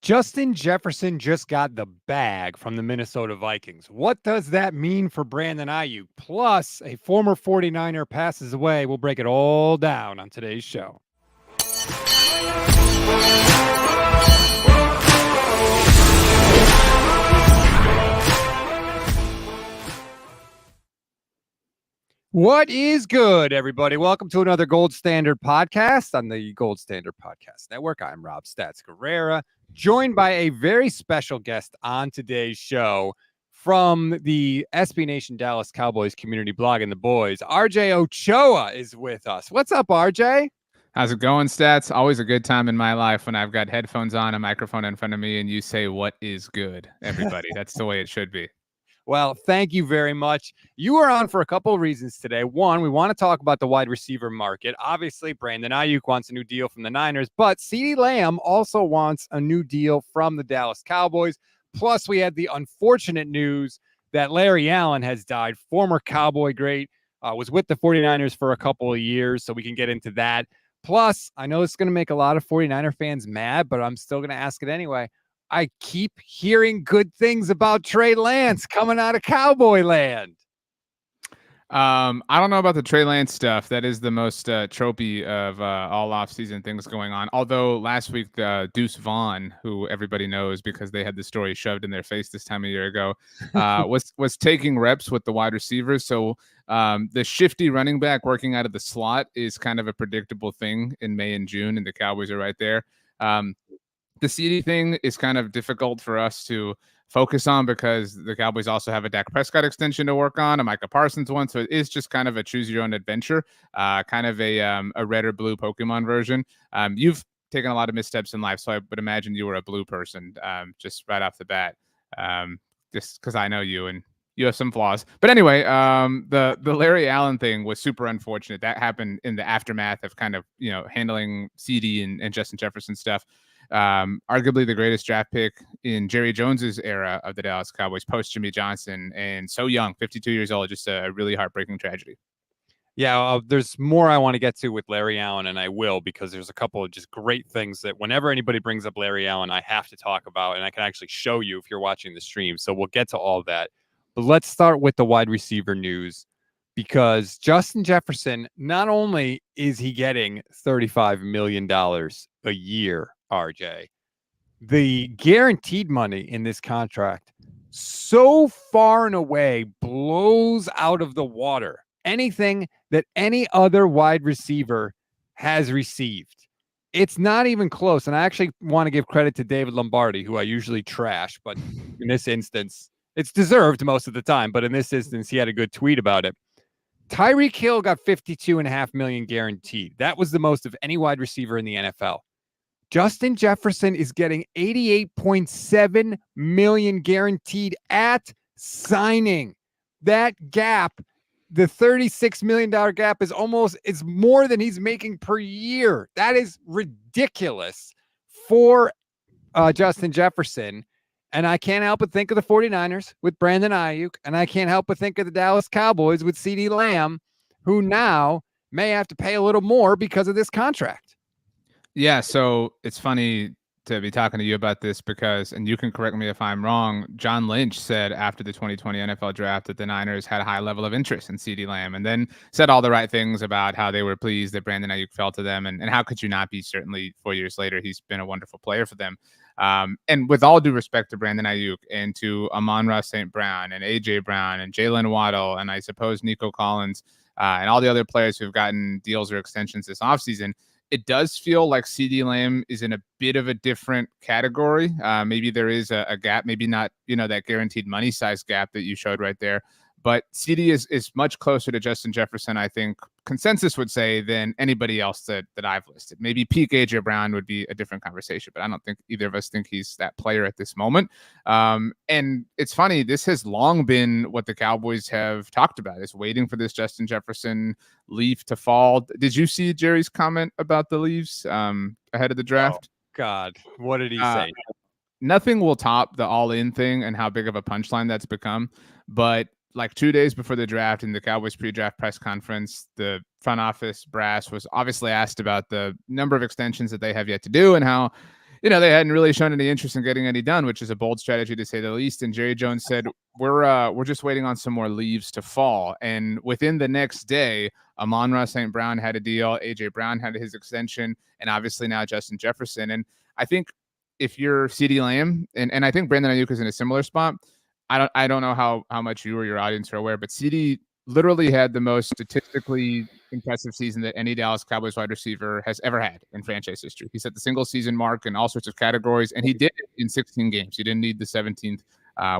Justin Jefferson just got the bag from the Minnesota Vikings. What does that mean for Brandon Aiyuk? Plus, a former 49er passes away. We'll break it all down on today's show. What is good, everybody? Welcome to another Gold Standard podcast on the Gold Standard Podcast Network. I'm Rob Stats Guerrera, joined by a very special guest on today's show from the SB Nation Dallas Cowboys community blog and the boys. RJ Ochoa is with us. What's up, RJ? How's it going, Stats? Always a good time in my life when I've got headphones on, a microphone in front of me, and you say, "What is good?" Everybody. That's the way it should be. Well, thank you very much. You are on for a couple of reasons today. One, we want to talk about the wide receiver market. Obviously, Brandon Aiyuk wants a new deal from the Niners, but CeeDee Lamb also wants a new deal from the Dallas Cowboys. Plus, we had the unfortunate news that Larry Allen has died, former Cowboy great, was with the 49ers for a couple of years, so we can get into that. Plus, I know it's going to make a lot of 49er fans mad, but I'm still going to ask it anyway. I keep hearing good things about Trey Lance coming out of Cowboy land. I don't know about the Trey Lance stuff. That is the most tropey of all offseason things going on. Although last week, Deuce Vaughn, who everybody knows because they had the story shoved in their face this time a year ago, was taking reps with the wide receivers. So the shifty running back working out of the slot is kind of a predictable thing in May and June, and the Cowboys are right there. The CeeDee thing is kind of difficult for us to focus on because the Cowboys also have a Dak Prescott extension to work on, a Micah Parsons one. So it is just kind of a choose your own adventure, kind of a red or blue Pokemon version. You've taken a lot of missteps in life, so I would imagine you were a blue person just right off the bat, just because I know you and you have some flaws. But anyway, the Larry Allen thing was super unfortunate. That happened in the aftermath of kind of, handling CeeDee and Justin Jefferson stuff. Arguably the greatest draft pick in Jerry Jones's era of the Dallas Cowboys post Jimmy Johnson, and so young, 52 years old, just a really heartbreaking tragedy. Yeah, there's more I want to get to with Larry Allen, and I will, because there's a couple of just great things that whenever anybody brings up Larry Allen, I have to talk about, and I can actually show you if you're watching the stream. So we'll get to all that. But let's start with the wide receiver news, because Justin Jefferson, not only is he getting $35 million a year, RJ, the guaranteed money in this contract so far and away blows out of the water anything that any other wide receiver has received. It's not even close. And I actually want to give credit to David Lombardi, who I usually trash, but in this instance, it's deserved most of the time. But in this instance, he had a good tweet about it. Tyreek Hill got $52.5 million guaranteed. That was the most of any wide receiver in the NFL. Justin Jefferson is getting $88.7 million guaranteed at signing. That gap, the $36 million gap, is more than he's making per year. That is ridiculous for Justin Jefferson. And I can't help but think of the 49ers with Brandon Aiyuk, and I can't help but think of the Dallas Cowboys with CeeDee Lamb, who now may have to pay a little more because of this contract. Yeah, so it's funny to be talking to you about this because, and you can correct me if I'm wrong, John Lynch said after the 2020 NFL draft that the Niners had a high level of interest in CeeDee Lamb, and then said all the right things about how they were pleased that Brandon Aiyuk fell to them, and how could you not be? Certainly 4 years later, he's been a wonderful player for them. And with all due respect to Brandon Aiyuk and to Amon-Ra St. Brown and A.J. Brown and Jalen Waddle and I suppose Nico Collins and all the other players who've gotten deals or extensions this offseason, it does feel like CeeDee Lamb is in a bit of a different category. Maybe there is a gap, maybe not, that guaranteed money size gap that you showed right there. But CeeDee is much closer to Justin Jefferson, I think consensus would say, than anybody else that I've listed. Maybe peak AJ Brown would be a different conversation, but I don't think either of us think he's that player at this moment. And it's funny, this has long been what the Cowboys have talked about, is waiting for this Justin Jefferson leaf to fall. Did you see Jerry's comment about the leaves ahead of the draft? Oh, God, what did he say? Nothing will top the all-in thing and how big of a punchline that's become. But like 2 days before the draft in the Cowboys pre-draft press conference, the front office brass was obviously asked about the number of extensions that they have yet to do and how they hadn't really shown any interest in getting any done, which is a bold strategy to say the least. And Jerry Jones said, we're just waiting on some more leaves to fall. And within the next day, Amon-Ra St. Brown had a deal. AJ Brown had his extension, and obviously now Justin Jefferson. And I think if you're CeeDee Lamb, and I think Brandon Aiyuk is in a similar spot. I don't know how much you or your audience are aware, but CeeDee literally had the most statistically impressive season that any Dallas Cowboys wide receiver has ever had in franchise history. He set the single season mark in all sorts of categories, and he did it in 16 games. He didn't need the 17th,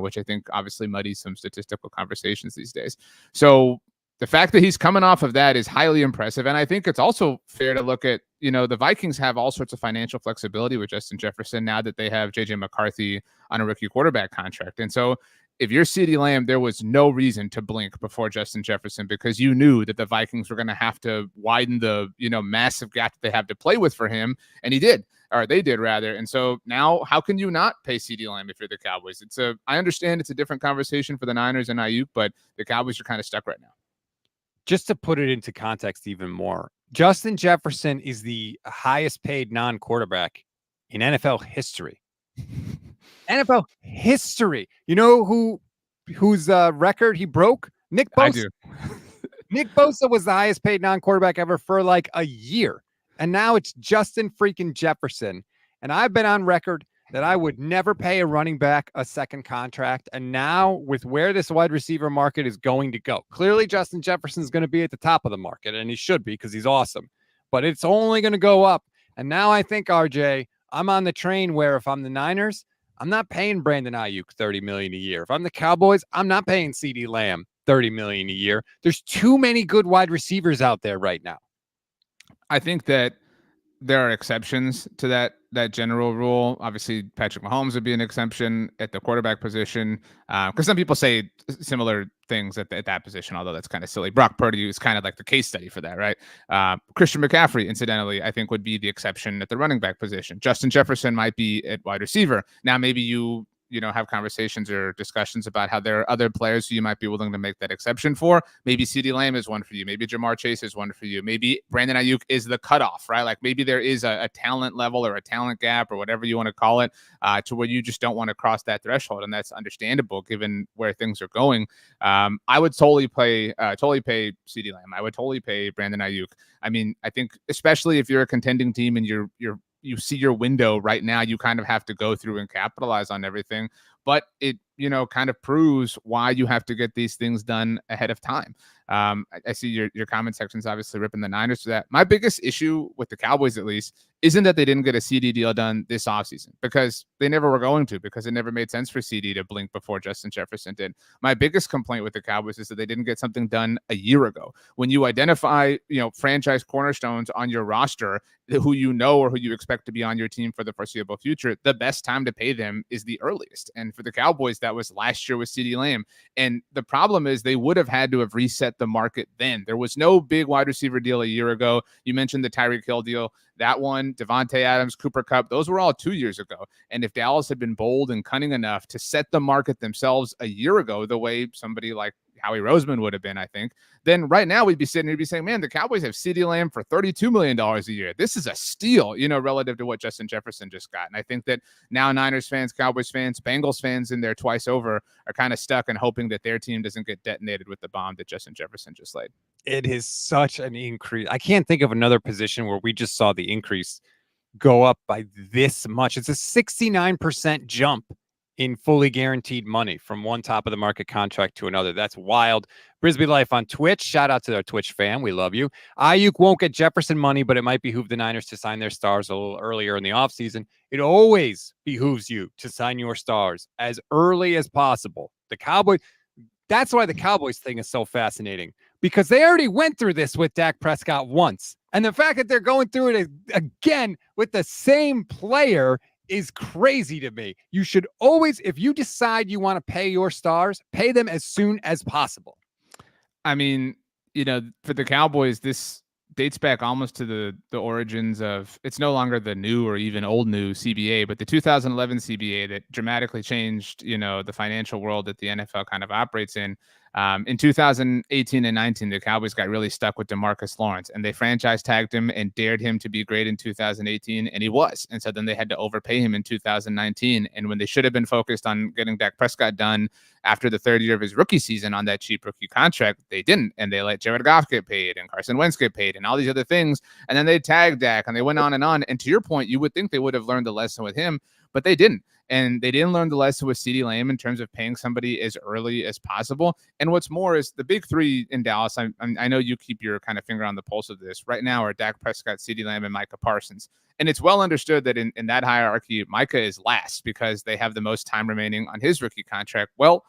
which I think obviously muddies some statistical conversations these days. So the fact that he's coming off of that is highly impressive. And I think it's also fair to look at, the Vikings have all sorts of financial flexibility with Justin Jefferson now that they have JJ McCarthy on a rookie quarterback contract. And so if you're CeeDee Lamb, there was no reason to blink before Justin Jefferson, because you knew that the Vikings were going to have to widen the, massive gap that they have to play with for him. And he did, or they did rather. And so now how can you not pay CeeDee Lamb if you're the Cowboys? I understand it's a different conversation for the Niners and Aiyuk, but the Cowboys are kind of stuck right now. Just to put it into context even more, Justin Jefferson is the highest paid non-quarterback in NFL history. NFL history. You know whose record he broke? Nick Bosa. I do. Nick Bosa was the highest paid non-quarterback ever for like a year. And now it's Justin freaking Jefferson. And I've been on record that I would never pay a running back a second contract. And now with where this wide receiver market is going to go, clearly Justin Jefferson is going to be at the top of the market, and he should be because he's awesome. But it's only going to go up. And now I think, RJ, I'm on the train where if I'm the Niners, I'm not paying Brandon Aiyuk $30 million a year. If I'm the Cowboys, I'm not paying CeeDee Lamb $30 million a year. There's too many good wide receivers out there right now. I think that there are exceptions to that general rule. Obviously, Patrick Mahomes would be an exception at the quarterback position, because some people say similar things at that position, although that's kind of silly. Brock Purdy is kind of like the case study for that, right? Christian McCaffrey, incidentally, I think would be the exception at the running back position. Justin Jefferson might be at wide receiver. Now, maybe you have conversations or discussions about how there are other players who you might be willing to make that exception for. Maybe CeeDee Lamb is one for you. Maybe Jamar Chase is one for you. Maybe Brandon Aiyuk is the cutoff, right? Like maybe there is a talent level or a talent gap or whatever you want to call it, to where you just don't want to cross that threshold. And that's understandable given where things are going. I would totally pay CeeDee Lamb. I would totally pay Brandon Aiyuk. I mean, I think especially if you're a contending team and you see your window right now, you kind of have to go through and capitalize on everything. But it, kind of proves why you have to get these things done ahead of time. I see your comment section's obviously ripping the Niners for that. My biggest issue with the Cowboys, at least, isn't that they didn't get a CeeDee deal done this offseason, because they never were going to, because it never made sense for CeeDee to blink before Justin Jefferson did. My biggest complaint with the Cowboys is that they didn't get something done a year ago. When you identify, franchise cornerstones on your roster who or who you expect to be on your team for the foreseeable future, the best time to pay them is the earliest. And for the Cowboys, that was last year with CeeDee Lamb. And the problem is they would have had to have reset the market then. There was no big wide receiver deal a year ago. You mentioned the Tyreek Hill deal. That one, Devontae Adams, Cooper Kupp, those were all 2 years ago. And if Dallas had been bold and cunning enough to set the market themselves a year ago, the way somebody like Howie Roseman would have been, I think, then right now we'd be sitting here be saying, man, the Cowboys have CeeDee Lamb for $32 million a year. This is a steal, relative to what Justin Jefferson just got. And I think that now Niners fans, Cowboys fans, Bengals fans in there twice over are kind of stuck and hoping that their team doesn't get detonated with the bomb that Justin Jefferson just laid. It is such an increase. I can't think of another position where we just saw the increase go up by this much. It's a 69% jump in fully guaranteed money from one top of the market contract to another. That's wild. Brisbee Life on Twitch. Shout out to our Twitch fan. We love you. Aiyuk won't get Jefferson money, but it might behoove the Niners to sign their stars a little earlier in the offseason. It always behooves you to sign your stars as early as possible. The Cowboys, that's why the Cowboys thing is so fascinating, because they already went through this with Dak Prescott once. And the fact that they're going through it again with the same player is crazy to me. You should always, if you decide you want to pay your stars, pay them as soon as possible. I mean, for the Cowboys, this dates back almost to the origins of, it's no longer the new or even old new CBA, but the 2011 CBA that dramatically changed, the financial world that the NFL kind of operates in. In 2018 and 19, the Cowboys got really stuck with DeMarcus Lawrence, and they franchise tagged him and dared him to be great in 2018, and he was. And so then they had to overpay him in 2019. And when they should have been focused on getting Dak Prescott done after the third year of his rookie season on that cheap rookie contract, they didn't. And they let Jared Goff get paid and Carson Wentz get paid and all these other things. And then they tagged Dak and they went on and on. And to your point, you would think they would have learned the lesson with him, but they didn't. And they didn't learn the lesson with CeeDee Lamb in terms of paying somebody as early as possible. And what's more is the big three in Dallas. I know you keep your kind of finger on the pulse of this right now are Dak Prescott, CeeDee Lamb, and Micah Parsons. And it's well understood that in that hierarchy, Micah is last because they have the most time remaining on his rookie contract. Well,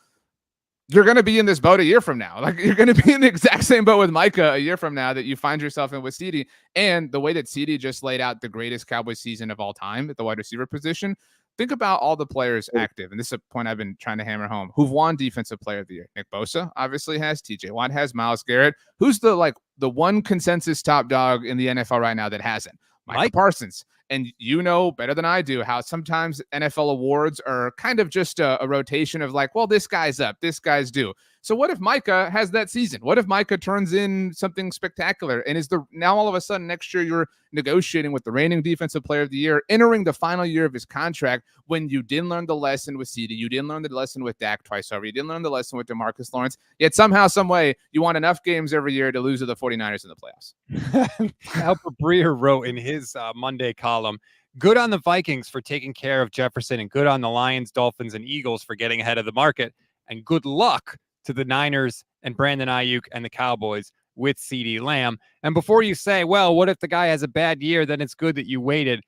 you're going to be in this boat a year from now. Like you're going to be in the exact same boat with Micah a year from now that you find yourself in with CeeDee. And the way that CeeDee just laid out the greatest Cowboys season of all time at the wide receiver position, think about all the players active. And this is a point I've been trying to hammer home who've won defensive player of the year. Nick Bosa obviously has, TJ Watt has, Myles Garrett. Who's the one consensus top dog in the NFL right now that hasn't? Micah Parsons. And you know better than I do how sometimes NFL awards are kind of just a rotation of like, well, this guy's up, this guy's due. So what if Micah has that season? What if Micah turns in something spectacular? And now all of a sudden next year you're negotiating with the reigning defensive player of the year, entering the final year of his contract when you didn't learn the lesson with CeeDee, you didn't learn the lesson with Dak twice over, you didn't learn the lesson with DeMarcus Lawrence, yet somehow, some way, you won enough games every year to lose to the 49ers in the playoffs. Albert Breer wrote in his Monday column, good on the Vikings for taking care of Jefferson and good on the Lions, Dolphins, and Eagles for getting ahead of the market, and good luck to the Niners and Brandon Aiyuk and the Cowboys with CeeDee Lamb. And before you say, well, what if the guy has a bad year? Then it's good that you waited.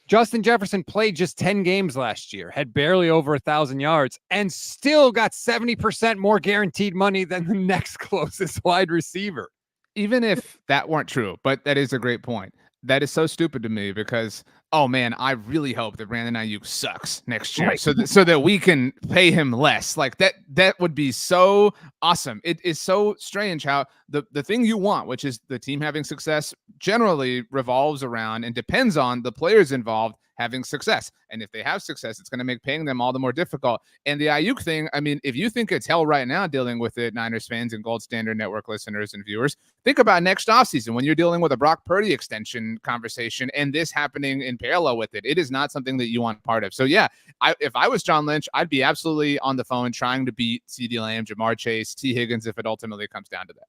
Justin Jefferson played just 10 games last year, had barely over 1,000 yards, and still got 70% more guaranteed money than the next closest wide receiver. Even if that weren't true, but that is a great point. That is so stupid to me because, oh man, I really hope that Brandon Aiyuk sucks next year, right, so that we can pay him less. Like that would be so awesome. It is so strange how the thing you want, which is the team having success, generally revolves around and depends on the players involved having success. And if they have success, it's going to make paying them all the more difficult. And the Aiyuk thing, I mean, if you think it's hell right now dealing with it, Niners fans and Gold Standard Network listeners and viewers, think about next offseason when you're dealing with a Brock Purdy extension conversation and this happening in parallel with it. It is not something that you want part of. So yeah, if I was John Lynch, I'd be absolutely on the phone trying to beat CeeDee Lamb, Jamar Chase, T. Higgins if it ultimately comes down to that.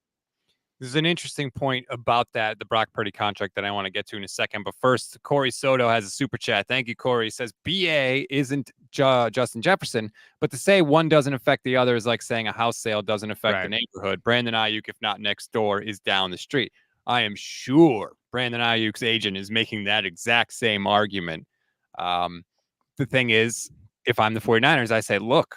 There's an interesting point about that, the Brock Purdy contract that I want to get to in a second. But first, Corey Soto has a super chat. Thank you, Corey. He says, BA isn't Justin Jefferson, but to say one doesn't affect the other is like saying a house sale doesn't affect the neighborhood. Brandon Aiyuk, if not next door, is down the street. I am sure Brandon Ayuk's agent is making that exact same argument. The thing is, if I'm the 49ers, I say, look,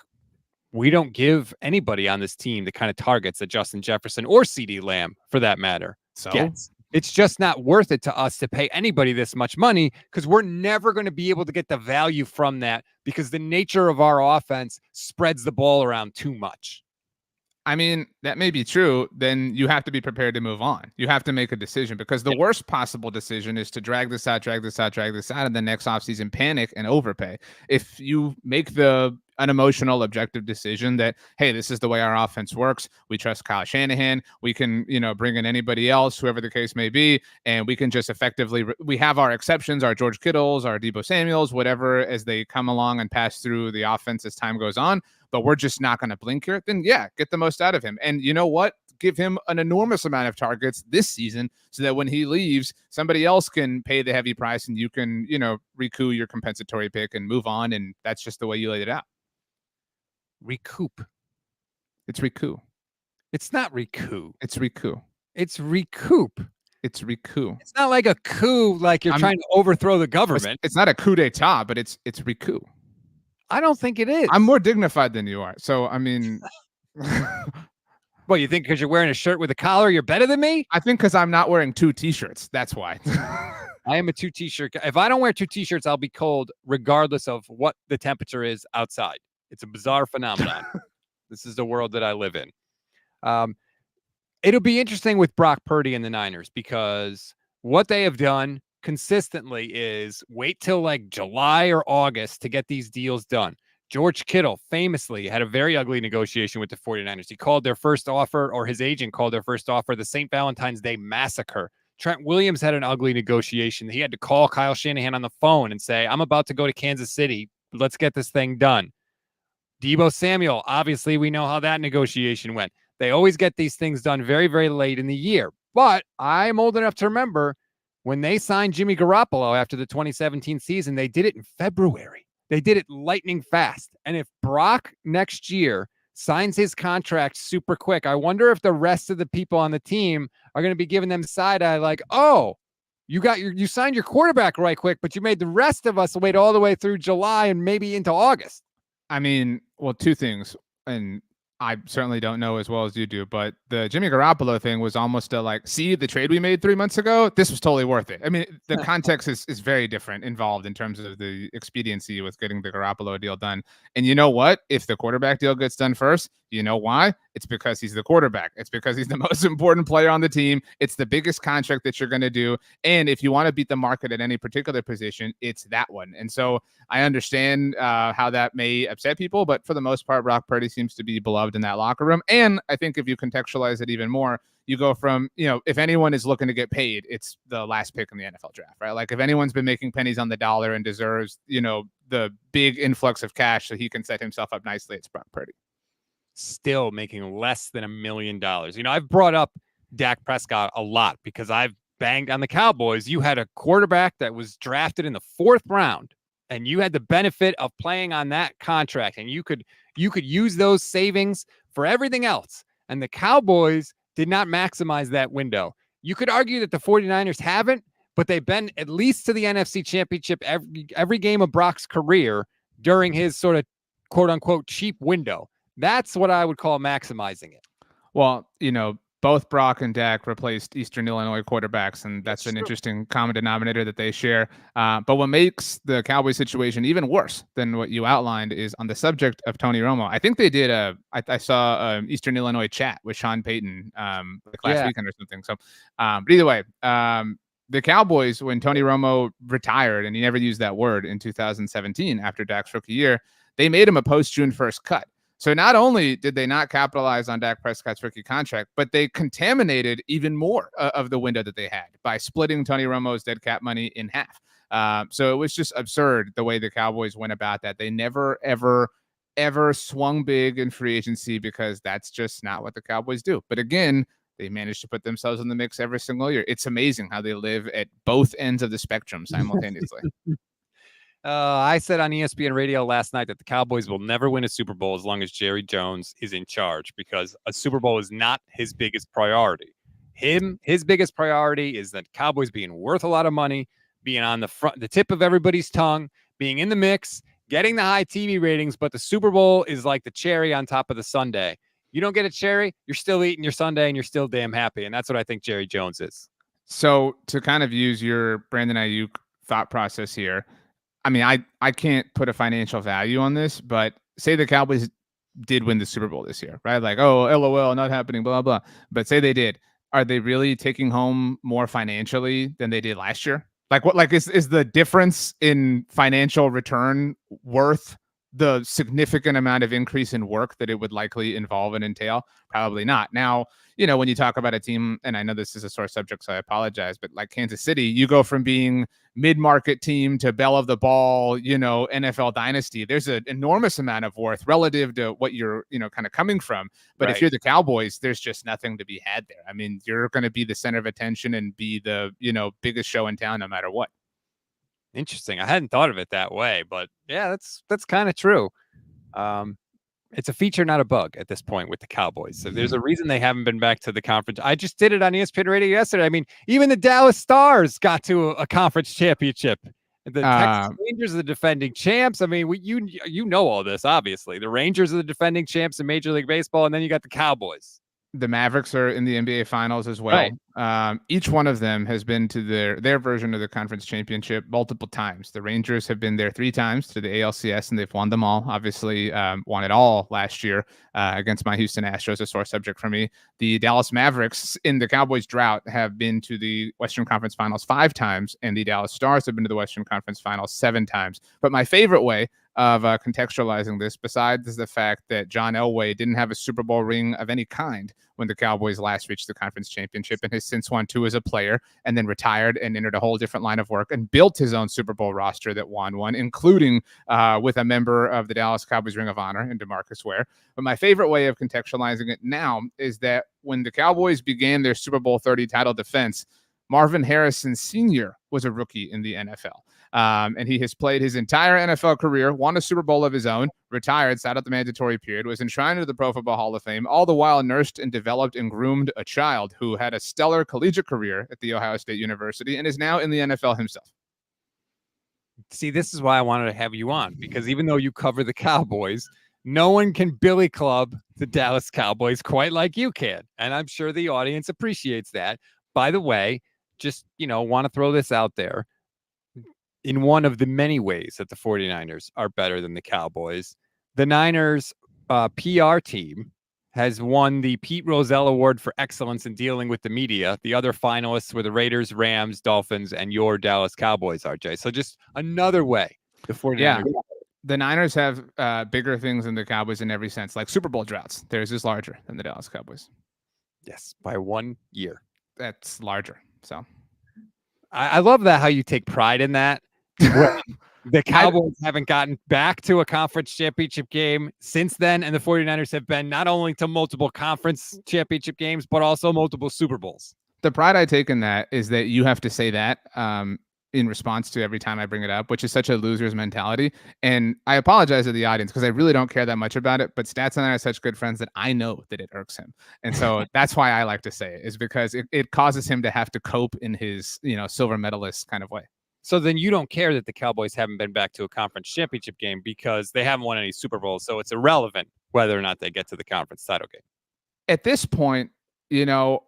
we don't give anybody on this team the kind of targets that Justin Jefferson or CeeDee Lamb, for that matter, gets. It's just not worth it to us to pay anybody this much money because we're never going to be able to get the value from that because the nature of our offense spreads the ball around too much. I mean, that may be true. Then you have to be prepared to move on. You have to make a decision because the worst possible decision is to drag this out, and the next offseason panic and overpay. If you make the unemotional, objective decision that, hey, this is the way our offense works. We trust Kyle Shanahan. We can, bring in anybody else, whoever the case may be, and we can just effectively, we have our exceptions, our George Kittles, our Deebo Samuels, whatever, as they come along and pass through the offense as time goes on, but we're just not going to blink here, then yeah, get the most out of him. And you know what? Give him an enormous amount of targets this season so that when he leaves, somebody else can pay the heavy price and you can, recoup your compensatory pick and move on. And that's just the way you laid it out. Recoup. It's recoup. It's not recoup. It's recoup. It's recoup. It's recoup. It's not like a coup, like you're trying to overthrow the government. It's not a coup d'etat, but it's recoup. I don't think it is. I'm more dignified than you are. So, I mean... Well, you think because you're wearing a shirt with a collar, you're better than me? I think because I'm not wearing 2 T-shirts. That's why. I am a 2 T-shirt guy. If I don't wear 2 T-shirts, I'll be cold regardless of what the temperature is outside. It's a bizarre phenomenon. This is the world that I live in. It'll be interesting with Brock Purdy and the Niners because what they have done consistently is wait till like July or August to get these deals done. George Kittle famously had a very ugly negotiation with the 49ers. He called their first offer, or his agent called their first offer, the St. Valentine's Day Massacre. Trent Williams had an ugly negotiation. He had to call Kyle Shanahan on the phone and say, I'm about to go to Kansas City. Let's get this thing done. Deebo Samuel, obviously, we know how that negotiation went. They always get these things done very, very late in the year. But I'm old enough to remember when they signed Jimmy Garoppolo after the 2017 season, they did it in February. They did it lightning fast. And if Brock next year signs his contract super quick, I wonder if the rest of the people on the team are going to be giving them side eye like, oh, you signed your quarterback right quick, but you made the rest of us wait all the way through July and maybe into August. I mean, well, two things. And I certainly don't know as well as you do, but the Jimmy Garoppolo thing was almost a like, see the trade we made 3 months ago? This was totally worth it. I mean, the context is very different involved in terms of the expediency with getting the Garoppolo deal done. And you know what? If the quarterback deal gets done first, you know why? It's because he's the quarterback. It's because he's the most important player on the team. It's the biggest contract that you're going to do. And if you want to beat the market at any particular position, it's that one. And so I understand how that may upset people, but for the most part, Brock Purdy seems to be beloved in that locker room. And I think if you contextualize it even more, you go from, if anyone is looking to get paid, it's the last pick in the NFL draft, right? Like if anyone's been making pennies on the dollar and deserves, the big influx of cash so he can set himself up nicely, it's Brock Purdy. Still making less than $1 million. I've brought up Dak Prescott a lot because I've banged on the Cowboys. You had a quarterback that was drafted in the 4th round, and you had the benefit of playing on that contract, and you could use those savings for everything else. And the Cowboys did not maximize that window. You could argue that the 49ers haven't, but they've been at least to the NFC Championship every game of Brock's career during his sort of quote unquote cheap window. That's what I would call maximizing it. Well, both Brock and Dak replaced Eastern Illinois quarterbacks, and that's an interesting common denominator that they share. But what makes the Cowboys situation even worse than what you outlined is on the subject of Tony Romo. I think they did I saw Eastern Illinois chat with Sean Payton last weekend or something. So, but either way, the Cowboys, when Tony Romo retired, and he never used that word in 2017 after Dak's rookie year, they made him a post-June 1st cut. So not only did they not capitalize on Dak Prescott's rookie contract, but they contaminated even more of the window that they had by splitting Tony Romo's dead cap money in half. So it was just absurd the way the Cowboys went about that. They never, ever, ever swung big in free agency because that's just not what the Cowboys do. But again, they managed to put themselves in the mix every single year. It's amazing how they live at both ends of the spectrum simultaneously. I said on ESPN radio last night that the Cowboys will never win a Super Bowl as long as Jerry Jones is in charge, because a Super Bowl is not his biggest priority. His biggest priority is that Cowboys being worth a lot of money, being on the tip of everybody's tongue, being in the mix, getting the high TV ratings. But the Super Bowl is like the cherry on top of the sundae. You don't get a cherry, you're still eating your sundae and you're still damn happy. And that's what I think Jerry Jones is. So to kind of use your Brandon Aiyuk thought process here, I mean, I can't put a financial value on this, but say the Cowboys did win the Super Bowl this year, right? Like, oh, LOL, not happening, blah, blah. But say they did. Are they really taking home more financially than they did last year? Like, what? Like, is the difference in financial return worth the significant amount of increase in work that it would likely involve and entail? Probably not. Now, when you talk about a team, and I know this is a sore subject, so I apologize, but like Kansas City, you go from being mid-market team to belle of the ball, NFL dynasty. There's an enormous amount of worth relative to what you're, kind of coming from. But If you're the Cowboys, there's just nothing to be had there. I mean, you're going to be the center of attention and be the, biggest show in town no matter what. Interesting. I hadn't thought of it that way, but yeah, that's kind of true. It's a feature, not a bug at this point with the Cowboys. So there's a reason they haven't been back to the conference. I just did it on ESPN Radio yesterday. I mean, even the Dallas Stars got to a conference championship. The Texas Rangers are the defending champs. I mean, you know all this, obviously. The Rangers are the defending champs in Major League Baseball, and then you got the Cowboys. The Mavericks are in the NBA Finals as well. Right. Each one of them has been to their version of the conference championship multiple times. The Rangers have been there 3 times to the ALCS, and they've won them all. Obviously, won it all last year against my Houston Astros, a sore subject for me. The Dallas Mavericks in the Cowboys drought have been to the Western Conference Finals 5 times, and the Dallas Stars have been to the Western Conference Finals 7 times. But my favorite way of contextualizing this, besides the fact that John Elway didn't have a Super Bowl ring of any kind when the Cowboys last reached the conference championship, and has since won 2 as a player, and then retired and entered a whole different line of work and built his own Super Bowl roster that won one, including with a member of the Dallas Cowboys Ring of Honor and DeMarcus Ware. But my favorite way of contextualizing it now is that when the Cowboys began their Super Bowl 30 title defense, Marvin Harrison Sr. was a rookie in the NFL. And he has played his entire NFL career, won a Super Bowl of his own, retired, sat out the mandatory period, was enshrined into the Pro Football Hall of Fame, all the while nursed and developed and groomed a child who had a stellar collegiate career at The Ohio State University and is now in the NFL himself. See, this is why I wanted to have you on, because even though you cover the Cowboys, no one can billy club the Dallas Cowboys quite like you can. And I'm sure the audience appreciates that. By the way, just, want to throw this out there. In one of the many ways that the 49ers are better than the Cowboys, the Niners PR team has won the Pete Rozelle Award for Excellence in Dealing with the Media. The other finalists were the Raiders, Rams, Dolphins, and your Dallas Cowboys, RJ. So just another way the 49ers. Yeah. The Niners have bigger things than the Cowboys in every sense, like Super Bowl droughts. Theirs is larger than the Dallas Cowboys. Yes, by 1 year. That's larger. So I love that, how you take pride in that. The Cowboys haven't gotten back to a conference championship game since then, and the 49ers have been not only to multiple conference championship games, but also multiple Super Bowls. The pride I take in that is that you have to say that in response to every time I bring it up, which is such a loser's mentality. And I apologize to the audience because I really don't care that much about it, but Stats and I are such good friends that I know that it irks him. And so that's why I like to say it, is because it causes him to have to cope in his, silver medalist kind of way. So then you don't care that the Cowboys haven't been back to a conference championship game because they haven't won any Super Bowls. So it's irrelevant whether or not they get to the conference title game. At this point, as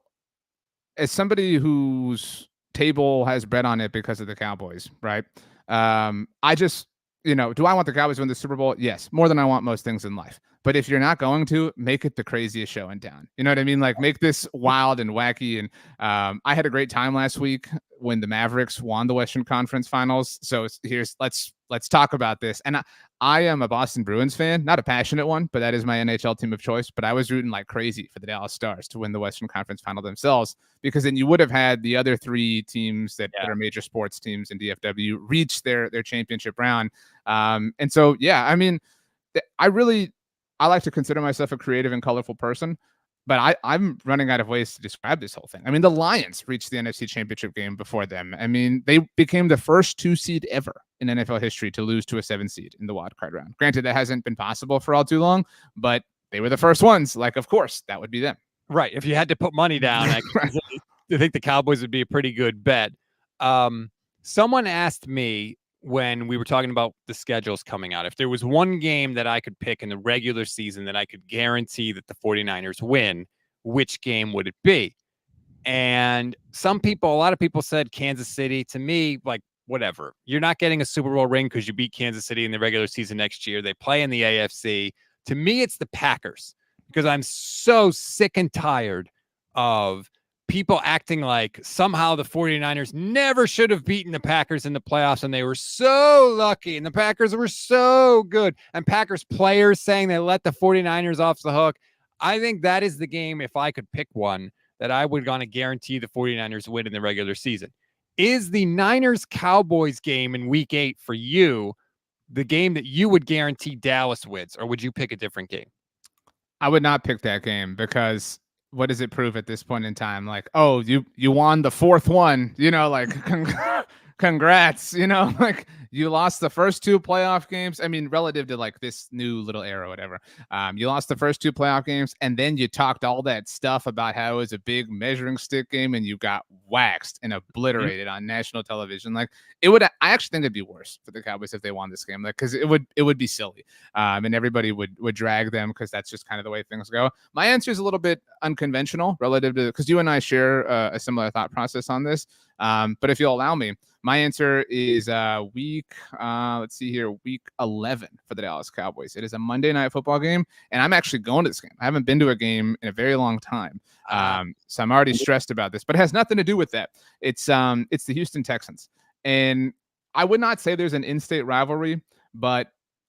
somebody whose table has bread on it because of the Cowboys, right? I just, do I want the Cowboys to win the Super Bowl? Yes, more than I want most things in life. But if you're not going to, make it the craziest show in town. You know what I mean? Like, make this wild and wacky. And I had a great time last week when the Mavericks won the Western Conference Finals. So let's talk about this. And I am a Boston Bruins fan, not a passionate one, but that is my NHL team of choice. But I was rooting like crazy for the Dallas Stars to win the Western Conference Final themselves, because then you would have had the other 3 teams that are major sports teams in DFW reach their championship round. And so, yeah, I mean, I like to consider myself a creative and colorful person, but I'm running out of ways to describe this whole thing. I mean, the Lions reached the NFC Championship game before them. I mean, they became the first 2 seed ever in NFL history to lose to a 7 seed in the wild card round. Granted, that hasn't been possible for all too long, but they were the first ones. Like, of course, that would be them. Right. If you had to put money down, I think the Cowboys would be a pretty good bet. Someone asked me when we were talking about the schedules coming out, if there was one game that I could pick in the regular season that I could guarantee that the 49ers win, which game would it be? And a lot of people said Kansas City. To me, like, whatever. You're not getting a Super Bowl ring because you beat Kansas City in the regular season next year. They play in the AFC. To me, it's the Packers, because I'm so sick and tired of people acting like somehow the 49ers never should have beaten the Packers in the playoffs, and they were so lucky, and the Packers were so good, and Packers players saying they let the 49ers off the hook. I think that is the game, if I could pick one, that I would want to guarantee the 49ers win in the regular season. Is the Niners-Cowboys game in Week 8 for you the game that you would guarantee Dallas wins, or would you pick a different game? I would not pick that game, because what does it prove at this point in time? Like, oh, you won the 4th one, like congrats, like you lost the first 2 playoff games. I mean, relative to like this new little era or whatever, you lost the first 2 playoff games, and then you talked all that stuff about how it was a big measuring stick game, and you got waxed and obliterated on national television. Like, I actually think it'd be worse for the Cowboys if they won this game, like, because it would be silly, and everybody would drag them, because that's just kind of the way things go. My answer is a little bit unconventional relative to, because you and I share a similar thought process on this. But if you'll allow me, my answer is week 11 for the Dallas Cowboys. It is a Monday Night Football game, and I'm actually going to this game. I haven't been to a game in a very long time, so I'm already stressed about this. But it has nothing to do with that. It's the Houston Texans, and I would not say there's an in-state rivalry, but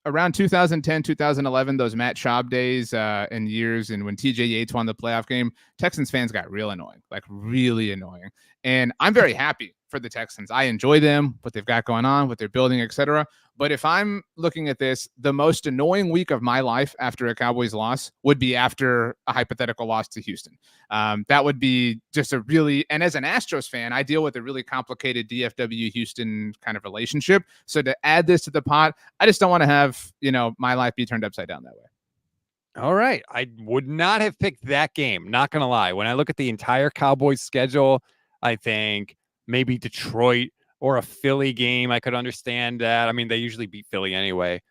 around 2010, 2011, those Matt Schaub days and years, and when TJ Yates won the playoff game, Texans fans got real annoying, like really annoying. And I'm very happy for the Texans. I enjoy them, what they've got going on, what they're building, etc. But if I'm looking at this, the most annoying week of my life after a Cowboys loss would be after a hypothetical loss to Houston. That would be just a really, and as an Astros fan, I deal with a really complicated DFW Houston kind of relationship. So to add this to the pot, I just don't want to have, my life be turned upside down that way. All right. I would not have picked that game. Not going to lie. When I look at the entire Cowboys schedule, I think maybe Detroit or a Philly game. I could understand that. I mean, they usually beat Philly anyway,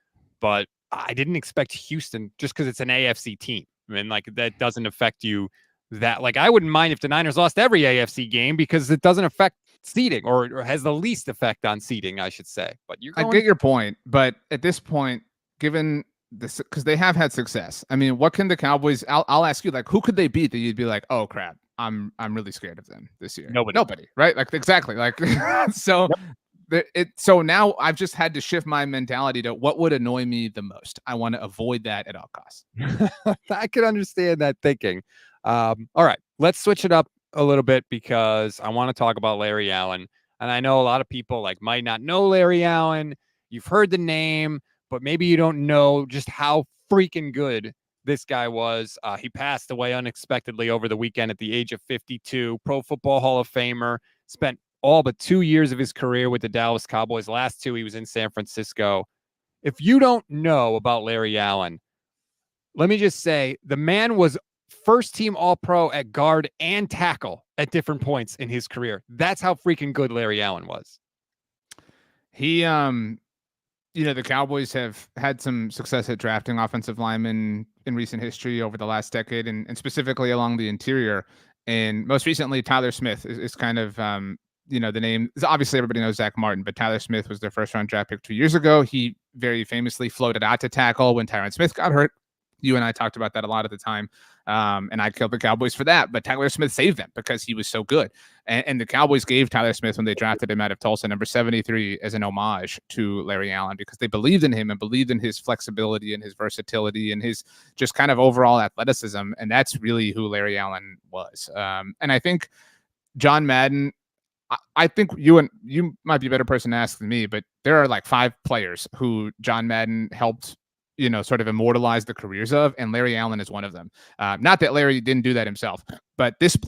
but I didn't expect Houston just because it's an AFC team. I mean, like that doesn't affect you that, like, I wouldn't mind if the Niners lost every AFC game because it doesn't affect seeding or has the least effect on seeding, I should say. But I get your point. But at this point, given this, because they have had success. I mean, what can the Cowboys, I'll ask you, like, who could they beat that you'd be like, oh crap, I'm really scared of them this year? Nobody, right? Like, exactly. Like, so so now I've just had to shift my mentality to what would annoy me the most. I want to avoid that at all costs. I can understand that thinking. All right, let's switch it up a little bit because I want to talk about Larry Allen. And I know a lot of people might not know Larry Allen. You've heard the name, but maybe you don't know just how freaking good this guy was. He passed away unexpectedly over the weekend at the age of 52. Pro Football Hall of Famer. Spent all but 2 years of his career with the Dallas Cowboys. Last 2, he was in San Francisco. If you don't know about Larry Allen, let me just say the man was first team All-Pro at guard and tackle at different points in his career. That's how freaking good Larry Allen was. He, the Cowboys have had some success at drafting offensive linemen in recent history over the last decade, and specifically along the interior. And most recently, Tyler Smith is kind of, the name. Obviously, everybody knows Zach Martin, but Tyler Smith was their first-round draft pick 2 years ago. He very famously floated out to tackle when Tyron Smith got hurt. You and I talked about that a lot at the time, and I killed the Cowboys for that. But Tyler Smith saved them because he was so good. And the Cowboys gave Tyler Smith, when they drafted him out of Tulsa, number 73, as an homage to Larry Allen because they believed in him and believed in his flexibility and his versatility and his just kind of overall athleticism. And that's really who Larry Allen was. And I think John Madden, I think you might be a better person to ask than me, but there are like 5 players who John Madden helped sort of immortalize the careers of, and Larry Allen is one of them. Not that Larry didn't do that himself, but this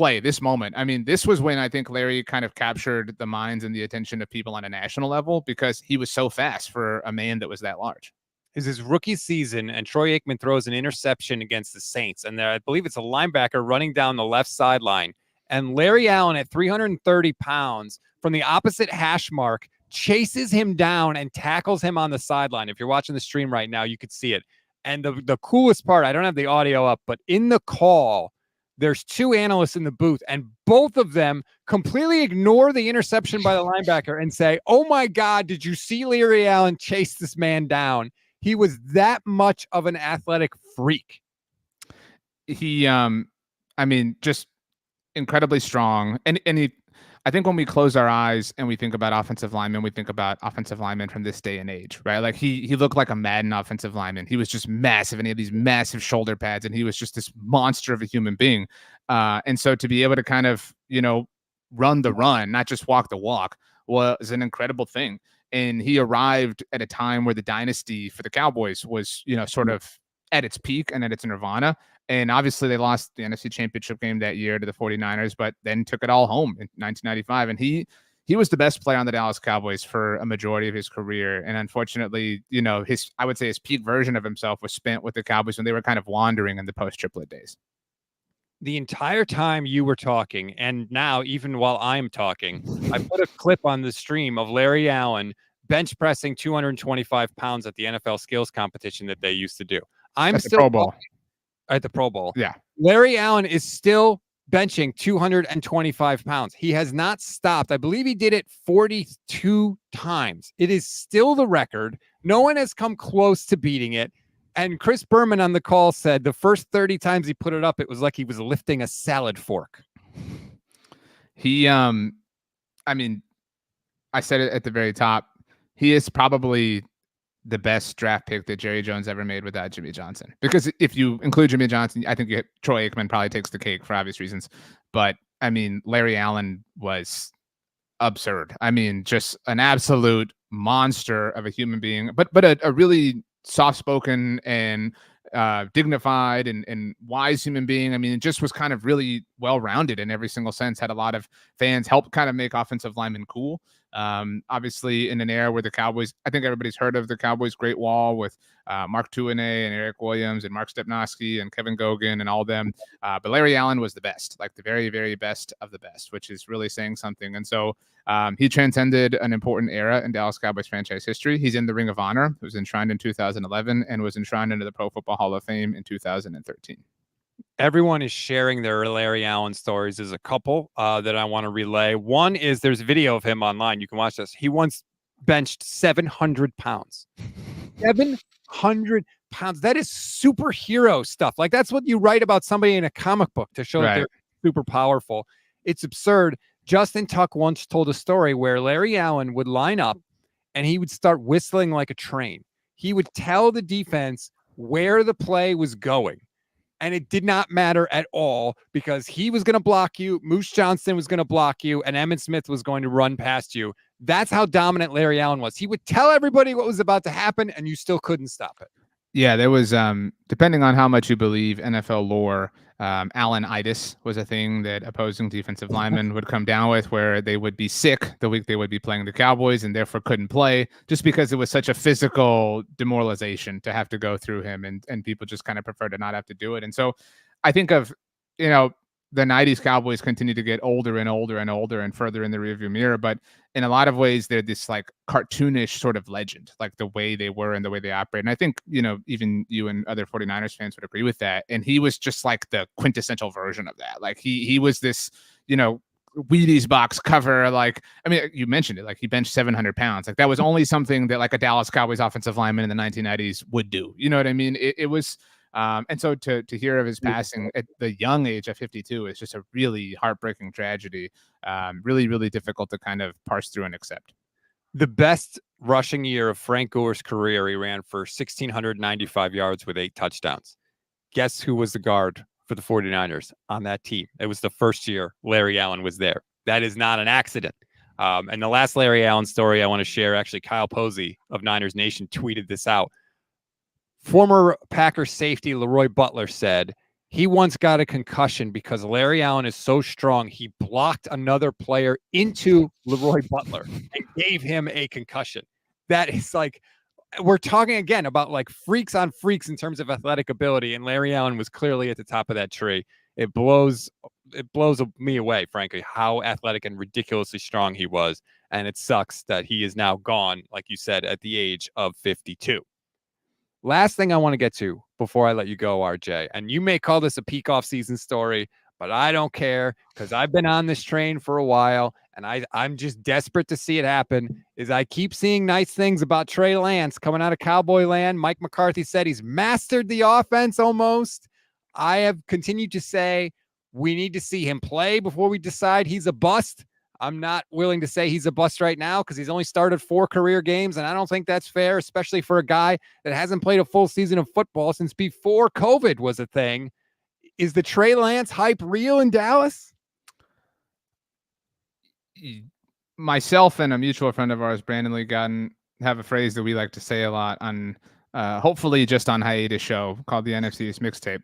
moment, I mean, this was when I think Larry kind of captured the minds and the attention of people on a national level because he was so fast for a man that was that large. Is his rookie season, and Troy Aikman throws an interception against the Saints, and I believe it's a linebacker running down the left sideline, and Larry Allen at 330 pounds from the opposite hash mark chases him down and tackles him on the sideline. If you're watching the stream right now, you could see it. And the coolest part, I don't have the audio up, but in the call, there's 2 analysts in the booth, and both of them completely ignore the interception by the linebacker and say, "Oh my God, did you see Larry Allen chase this man down?" He was that much of an athletic freak. He, just incredibly strong. And he, I think when we close our eyes and we think about offensive linemen, we think about offensive linemen from this day and age, right? Like he looked like a Madden offensive lineman. He was just massive, and he had these massive shoulder pads, and he was just this monster of a human being. And so to be able to kind of, run the run, not just walk the walk, was an incredible thing. And he arrived at a time where the dynasty for the Cowboys was, sort of at its peak and at its nirvana. And obviously they lost the NFC Championship game that year to the 49ers, but then took it all home in 1995. And he was the best player on the Dallas Cowboys for a majority of his career. And unfortunately, I would say his peak version of himself was spent with the Cowboys when they were kind of wandering in the post-triplet days. The entire time you were talking, and now even while I'm talking, I put a clip on the stream of Larry Allen bench pressing 225 pounds at the NFL skills competition that they used to do. I'm still Pro Bowl. At the Pro Bowl. Yeah. Larry Allen is still benching 225 pounds. He has not stopped. I believe he did it 42 times. It is still the record. No one has come close to beating it. And Chris Berman on the call said the first 30 times he put it up, it was like he was lifting a salad fork. He, I said it at the very top. He is probably the best draft pick that Jerry Jones ever made without Jimmy Johnson. Because if you include Jimmy Johnson, I think Troy Aikman probably takes the cake for obvious reasons. But I mean, Larry Allen was absurd. I mean, just an absolute monster of a human being, but a really soft-spoken and dignified and wise human being. I mean, it just was kind of really well-rounded in every single sense. Had a lot of fans help kind of make offensive linemen cool. Obviously, in an era where the Cowboys, I think everybody's heard of the Cowboys' Great Wall with Mark Tuinei and Eric Williams and Mark Stepnoski and Kevin Gogan and all them. But Larry Allen was the best, like the very, very best of the best, which is really saying something. And so he transcended an important era in Dallas Cowboys franchise history. He's in the Ring of Honor. He was enshrined in 2011 and was enshrined into the Pro Football Hall of Fame in 2013. Everyone is sharing their Larry Allen stories. There's a couple that I want to relay. One is there's a video of him online. You can watch this. He once benched 700 pounds. 700 pounds. That is superhero stuff. Like, that's what you write about somebody in a comic book to show that they're super powerful. It's absurd. Justin Tuck once told a story where Larry Allen would line up and he would start whistling like a train. He would tell the defense where the play was going. And it did not matter at all because he was going to block you. Moose Johnston was going to block you. And Emmitt Smith was going to run past you. That's how dominant Larry Allen was. He would tell everybody what was about to happen, and you still couldn't stop it. Yeah, there was, depending on how much you believe NFL lore, Allen-itis was a thing that opposing defensive linemen would come down with, where they would be sick the week they would be playing the Cowboys and therefore couldn't play just because it was such a physical demoralization to have to go through him, and people just kind of prefer to not have to do it. And so I think of, the 90s Cowboys continue to get older and older and older and further in the rearview mirror. But in a lot of ways, they're this like cartoonish sort of legend, like the way they were and the way they operate. And I think, even you and other 49ers fans would agree with that. And he was just like the quintessential version of that. Like he was this, Wheaties box cover. Like, I mean, you mentioned it, like he benched 700 pounds. Like that was only something that like a Dallas Cowboys offensive lineman in the 1990s would do. You know what I mean? It was, and so to hear of his passing at the young age of 52 is just a really heartbreaking tragedy. Really, really difficult to kind of parse through and accept. The best rushing year of Frank Gore's career, he ran for 1,695 yards with 8 touchdowns. Guess who was the guard for the 49ers on that team? It was the first year Larry Allen was there. That is not an accident. And the last Larry Allen story I want to share, actually, Kyle Posey of Niners Nation tweeted this out. Former Packers safety Leroy Butler said he once got a concussion because Larry Allen is so strong, he blocked another player into Leroy Butler and gave him a concussion. That is like, we're talking again about like freaks on freaks in terms of athletic ability, and Larry Allen was clearly at the top of that tree. It blows me away, frankly, how athletic and ridiculously strong he was. And it sucks that he is now gone, like you said, at the age of 52. Last thing I want to get to before I let you go, RJ, and you may call this a peak off-season story, but I don't care because I've been on this train for a while, and I'm just desperate to see it happen, is I keep seeing nice things about Trey Lance coming out of Cowboy land. Mike McCarthy said he's mastered the offense almost. I have continued to say we need to see him play before we decide he's a bust. I'm not willing to say he's a bust right now because he's only started 4 career games, and I don't think that's fair, especially for a guy that hasn't played a full season of football since before COVID was a thing. Is the Trey Lance hype real in Dallas? Myself and a mutual friend of ours, Brandon Lee Gatton, have a phrase that we like to say a lot on, hopefully just on hiatus show called the NFC's Mixtape,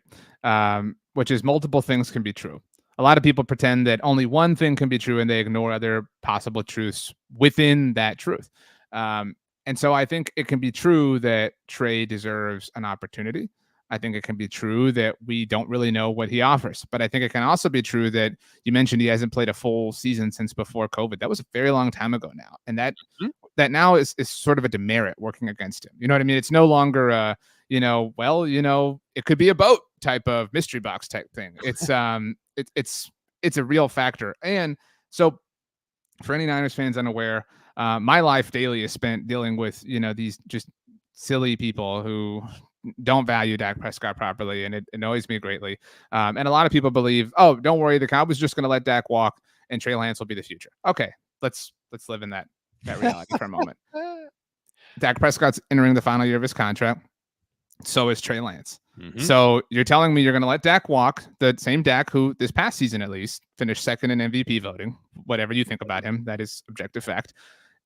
which is multiple things can be true. A lot of people pretend that only one thing can be true and they ignore other possible truths within that truth. And so I think it can be true that Trey deserves an opportunity. I think it can be true that we don't really know what he offers. But I think it can also be true that you mentioned he hasn't played a full season since before COVID. That was a very long time ago now. And that now is sort of a demerit working against him. You know what I mean? It's no longer it could be a boat type of mystery box type thing. It's it's a real factor. And so for any Niners fans unaware, my life daily is spent dealing with, these just silly people who don't value Dak Prescott properly, and it annoys me greatly. And a lot of people believe, oh, don't worry, the Cowboys just going to let Dak walk, and Trey Lance will be the future. Okay, let's live in that reality for a moment. Dak Prescott's entering the final year of his contract. So is Trey Lance. Mm-hmm. So you're telling me you're going to let Dak walk, the same Dak who this past season at least finished second in MVP voting, whatever you think about him, that is objective fact.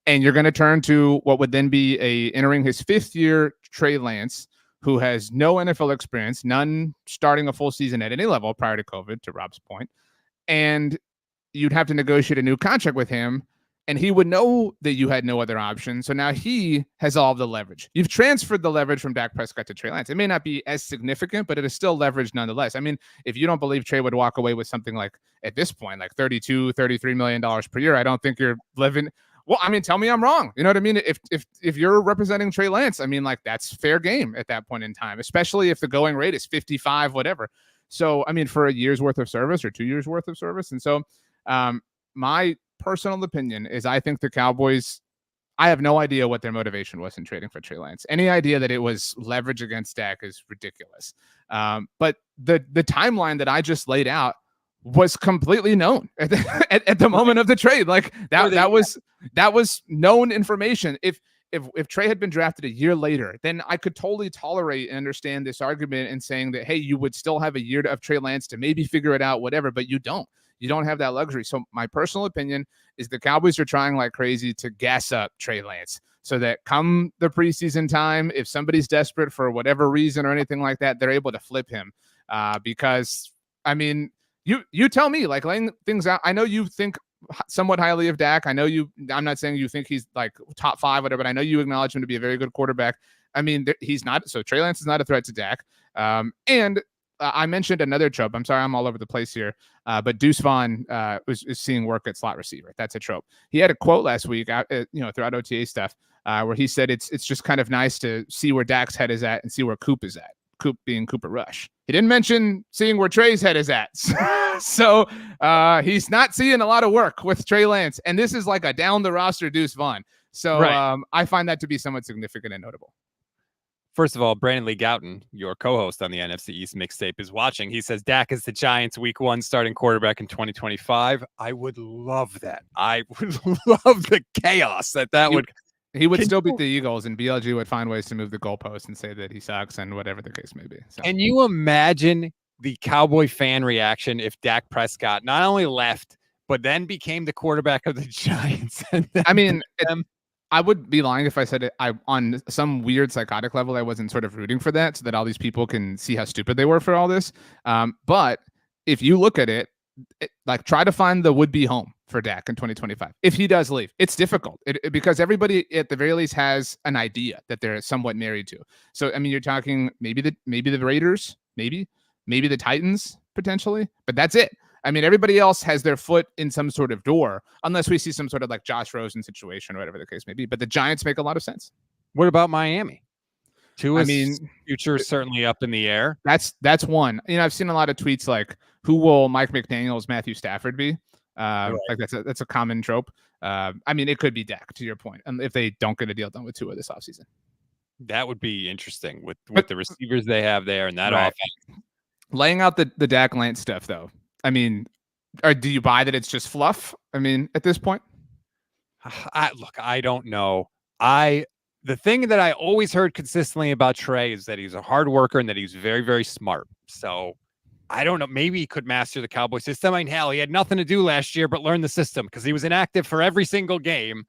And you're going to turn to what would then be entering his 5th year Trey Lance, who has no NFL experience, none starting a full season at any level prior to COVID, to Rob's point. And you'd have to negotiate a new contract with him, and he would know that you had no other option. So now he has all of the leverage. You've transferred the leverage from Dak Prescott to Trey Lance. It may not be as significant, but it is still leverage nonetheless. I mean, if you don't believe Trey would walk away with something like, at this point, like $32-33 million per year, I don't think you're living. Well, I mean, tell me I'm wrong. You know what I mean? If you're representing Trey Lance, I mean, like, that's fair game at that point in time, especially if the going rate is 55, whatever. So, I mean, for a year's worth of service or 2 years worth of service. And so my personal opinion is I think the Cowboys, I have no idea what their motivation was in trading for Trey Lance. Any idea that it was leverage against Dak is ridiculous. But the timeline that I just laid out was completely known at the moment of the trade. Like that was known information. If Trey had been drafted a year later, then I could totally tolerate and understand this argument and saying that, hey, you would still have a year of Trey Lance to maybe figure it out, whatever, but you don't. You don't have that luxury. So my personal opinion is the Cowboys are trying like crazy to gas up Trey Lance so that come the preseason time, if somebody's desperate for whatever reason or anything like that, they're able to flip him. Because, I mean, you tell me, like, laying things out. I know you think somewhat highly of Dak. I know I'm not saying you think he's like top 5, whatever, but I know you acknowledge him to be a very good quarterback. I mean, he's not. So Trey Lance is not a threat to Dak. And I mentioned another trope. I'm sorry, I'm all over the place here. But Deuce Vaughn is seeing work at slot receiver. That's a trope. He had a quote last week, throughout OTA stuff, where he said it's just kind of nice to see where Dak's head is at and see where Coop is at. Coop being Cooper Rush. He didn't mention seeing where Trey's head is at. So he's not seeing a lot of work with Trey Lance. And this is like a down the roster Deuce Vaughn. So right. I find that to be somewhat significant and notable. First of all, Brandon Lee Gouton, your co-host on the NFC East mixtape, is watching. He says Dak is the Giants' Week 1 starting quarterback in 2025. I would love that. I would love the chaos that would. He would still beat the Eagles, and BLG would find ways to move the goalpost and say that he sucks and whatever the case may be. So. Can you imagine the Cowboy fan reaction if Dak Prescott not only left, but then became the quarterback of the Giants? I mean, I would be lying if I said it. On some weird psychotic level, I wasn't sort of rooting for that so that all these people can see how stupid they were for all this. But if you look at it, like, try to find the would-be home for Dak in 2025. If he does leave, it's difficult because everybody at the very least has an idea that they're somewhat married to. So, I mean, you're talking maybe the Raiders, maybe the Titans potentially, but that's it. I mean, everybody else has their foot in some sort of door, unless we see some sort of like Josh Rosen situation or whatever the case may be. But the Giants make a lot of sense. What about Miami? Future is certainly up in the air. That's one. You know, I've seen a lot of tweets like, who will Mike McDaniel's Matthew Stafford be? Right. Like that's a common trope. I mean, it could be Dak, to your point, and if they don't get a deal done with Tua this offseason. That would be interesting with the receivers they have there and that offense. Laying out the Dak Lance stuff, though. I mean, do you buy that it's just fluff? I mean, at this point? I don't know. The thing that I always heard consistently about Trey is that he's a hard worker and that he's very, very smart. So I don't know. Maybe he could master the Cowboy system. I mean, hell, he had nothing to do last year but learn the system because he was inactive for every single game.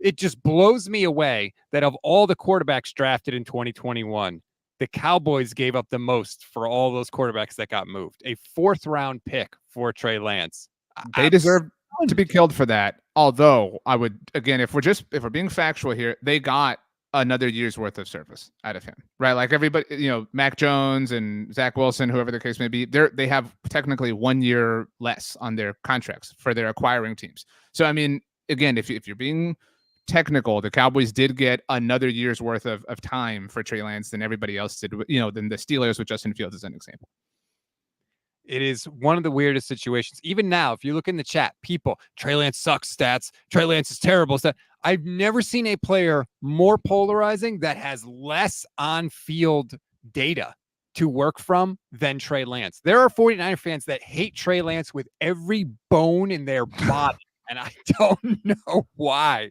It just blows me away that of all the quarterbacks drafted in 2021, the Cowboys gave up the most for all those quarterbacks that got moved. A 4th-round pick for Trey Lance. They deserve to be killed for that. Although I would, again, if we're being factual here, they got another year's worth of service out of him, right? Like everybody, you know, Mac Jones and Zach Wilson, whoever the case may be, they have technically 1 year less on their contracts for their acquiring teams. So, I mean, again, if you're being technical, the Cowboys did get another year's worth of time for Trey Lance than everybody else did, you know, than the Steelers with Justin Fields as an example. It is one of the weirdest situations. Even now, if you look in the chat, people, Trey Lance sucks stats. Trey Lance is terrible stats. I've never seen a player more polarizing that has less on-field data to work from than Trey Lance. There are 49er fans that hate Trey Lance with every bone in their body, and I don't know why.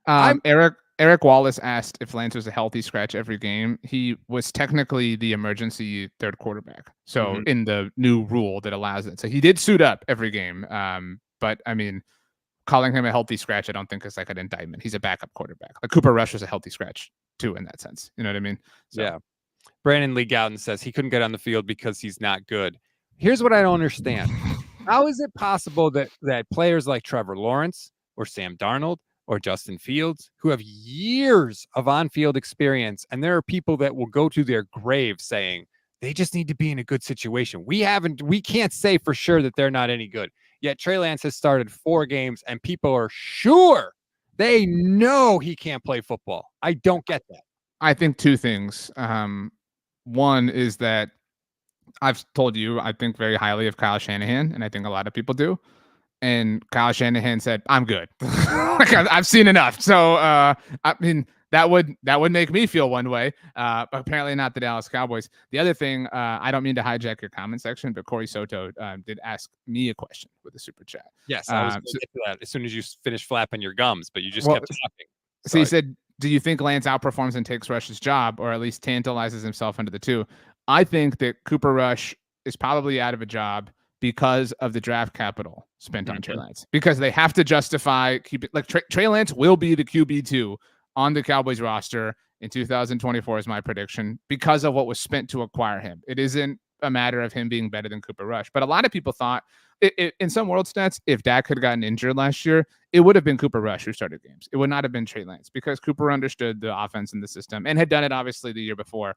Eric Eric Wallace asked if Lance was a healthy scratch every game. He was technically the emergency third quarterback. So in the new rule that allows it. So he did suit up every game. But I mean, calling him a healthy scratch, I don't think is like an indictment. He's a backup quarterback. Like Cooper Rush was a healthy scratch too in that sense. You know what I mean? So. Yeah. Brandon Lee Gowton says he couldn't get on the field because he's not good. Here's what I don't understand. How is it possible that players like Trevor Lawrence or Sam Darnold or Justin Fields, who have years of on-field experience, and there are people that will go to their grave saying they just need to be in a good situation. We can't say for sure that they're not any good. Yet Trey Lance has started 4 games, and people are sure they know he can't play football. I don't get that. I think 2 things. One is that I've told you I think very highly of Kyle Shanahan, and I think a lot of people do. And Kyle Shanahan said, "I'm good. Like I've seen enough." So I mean, that would make me feel one way, but apparently not the Dallas Cowboys. The other thing, I don't mean to hijack your comment section, but Corey Soto did ask me a question with a super chat. Yes, I was going to get to that as soon as you finished flapping your gums, but you just kept talking. So he said, "Do you think Lance outperforms and takes Rush's job, or at least tantalizes himself into the 2?" I think that Cooper Rush is probably out of a job because of the draft capital spent on Trey Lance, because they have to justify Trey Lance will be the QB2 on the Cowboys roster in 2024 is my prediction because of what was spent to acquire him. It isn't a matter of him being better than Cooper Rush, but a lot of people thought in some world stats, if Dak had gotten injured last year, it would have been Cooper Rush who started games. It would not have been Trey Lance because Cooper understood the offense in the system and had done it obviously the year before.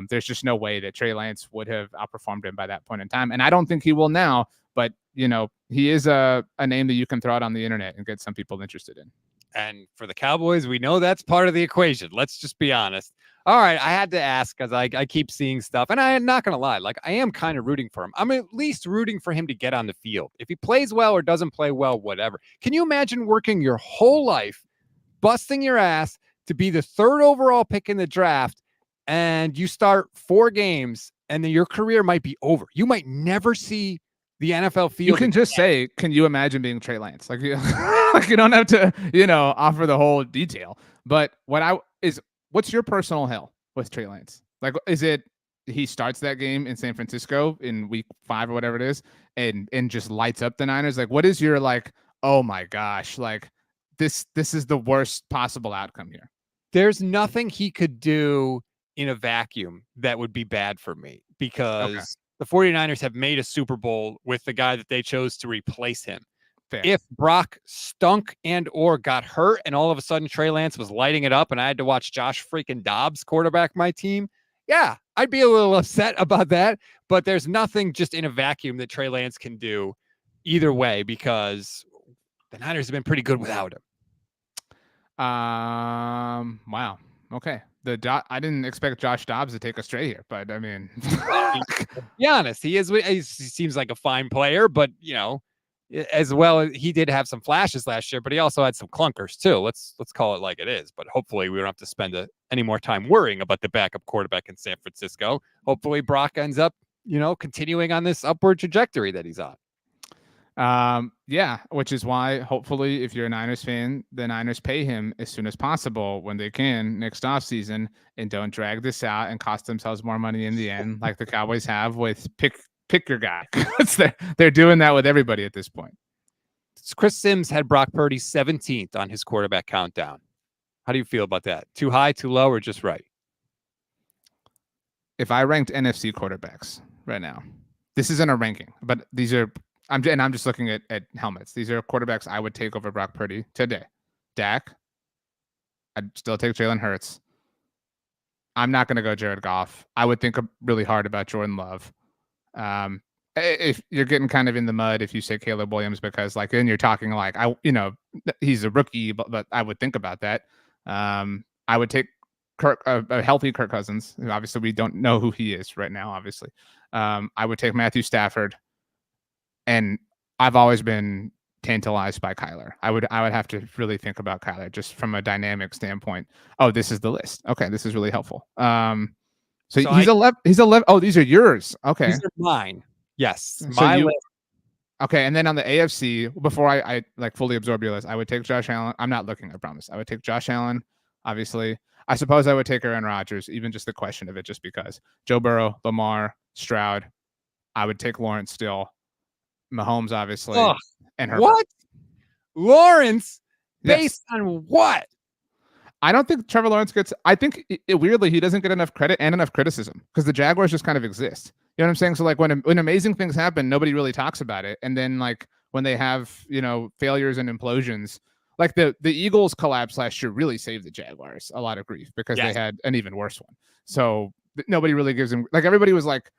There's just no way that Trey Lance would have outperformed him by that point in time. And I don't think he will now, but he is a name that you can throw out on the internet and get some people interested in. And for the Cowboys, we know that's part of the equation. Let's just be honest. All right, I had to ask because I keep seeing stuff, and I'm not going to lie. Like, I am kind of rooting for him. I'm at least rooting for him to get on the field. If he plays well or doesn't play well, whatever. Can you imagine working your whole life, busting your ass to be the 3rd overall pick in the draft, and you start 4 games, and then your career might be over? You might never see the NFL field. You can just say, "Can you imagine being Trey Lance?" Like, like you don't have to, offer the whole detail. But what's your personal hell with Trey Lance? Like, is it he starts that game in San Francisco in week 5 or whatever it is, and just lights up the Niners? Like, what is your like, oh my gosh, like this is the worst possible outcome here? There's nothing he could do in a vacuum that would be bad for me because the 49ers have made a Super Bowl with the guy that they chose to replace him. Fair. If Brock stunk and or got hurt and all of a sudden Trey Lance was lighting it up and I had to watch Josh freaking Dobbs quarterback my team, yeah, I'd be a little upset about that. But there's nothing just in a vacuum that Trey Lance can do either way because the Niners have been pretty good without him. Wow. Okay. I didn't expect Josh Dobbs to take us straight here, but I mean, to be honest, he seems like a fine player, but as well, he did have some flashes last year, but he also had some clunkers too. Let's call it like it is. But hopefully, we don't have to spend any more time worrying about the backup quarterback in San Francisco. Hopefully, Brock ends up, continuing on this upward trajectory that he's on. Yeah, which is why hopefully if you're a Niners fan, the Niners pay him as soon as possible when they can next offseason and don't drag this out and cost themselves more money in the end, like the Cowboys have with pick your guy. They're doing that with everybody at this point. Chris Sims had Brock Purdy 17th on his quarterback countdown. How do you feel about that? Too high, too low, or just right? If I ranked NFC quarterbacks right now, this isn't a ranking, but these are I'm just looking at helmets. These are quarterbacks I would take over Brock Purdy today. Dak. I'd still take Jalen Hurts. I'm not going to go Jared Goff. I would think really hard about Jordan Love. If you're getting kind of in the mud if you say Caleb Williams, because then you're talking like he's a rookie, but I would think about that. I would take a healthy Kirk Cousins. Obviously, we don't know who he is right now. Obviously, I would take Matthew Stafford. And I've always been tantalized by Kyler. I would have to really think about Kyler just from a dynamic standpoint. Oh, this is the list. Okay, this is really helpul. So he's 11. He's 11. Oh, these are yours. Okay, these are mine. Yes, my list. Okay, and then on the AFC, before I fully absorb your list, I would take Josh Allen. I'm not looking, I promise. I would take Josh Allen. obviously. I suppose I would take Aaron Rodgers, even just the question of it, just because. Joe Burrow, Lamar, Stroud. I would take Lawrence still. Mahomes, obviously, and Herbert. What? Lawrence? Yes. Based on what? I don't think Trevor Lawrence gets. I think weirdly he doesn't get enough credit and enough criticism because the Jaguars just kind of exist. You know what I'm saying? So like when amazing things happen, nobody really talks about it, and then like when they have failures and implosions, like the Eagles collapse last year really saved the Jaguars a lot of grief because they had an even worse one. So nobody really gives them, like, everybody was like,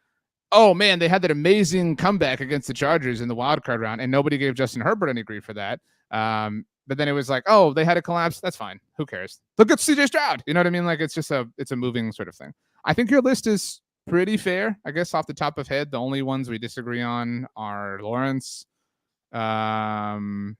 oh man, they had that amazing comeback against the Chargers in the wild card round, and nobody gave Justin Herbert any grief for that. But then it was like, oh, they had a collapse. That's fine. Who cares? Look at CJ Stroud. You know what I mean? Like it's a moving sort of thing. I think your list is pretty fair. I guess off the top of head, the only ones we disagree on are Lawrence. You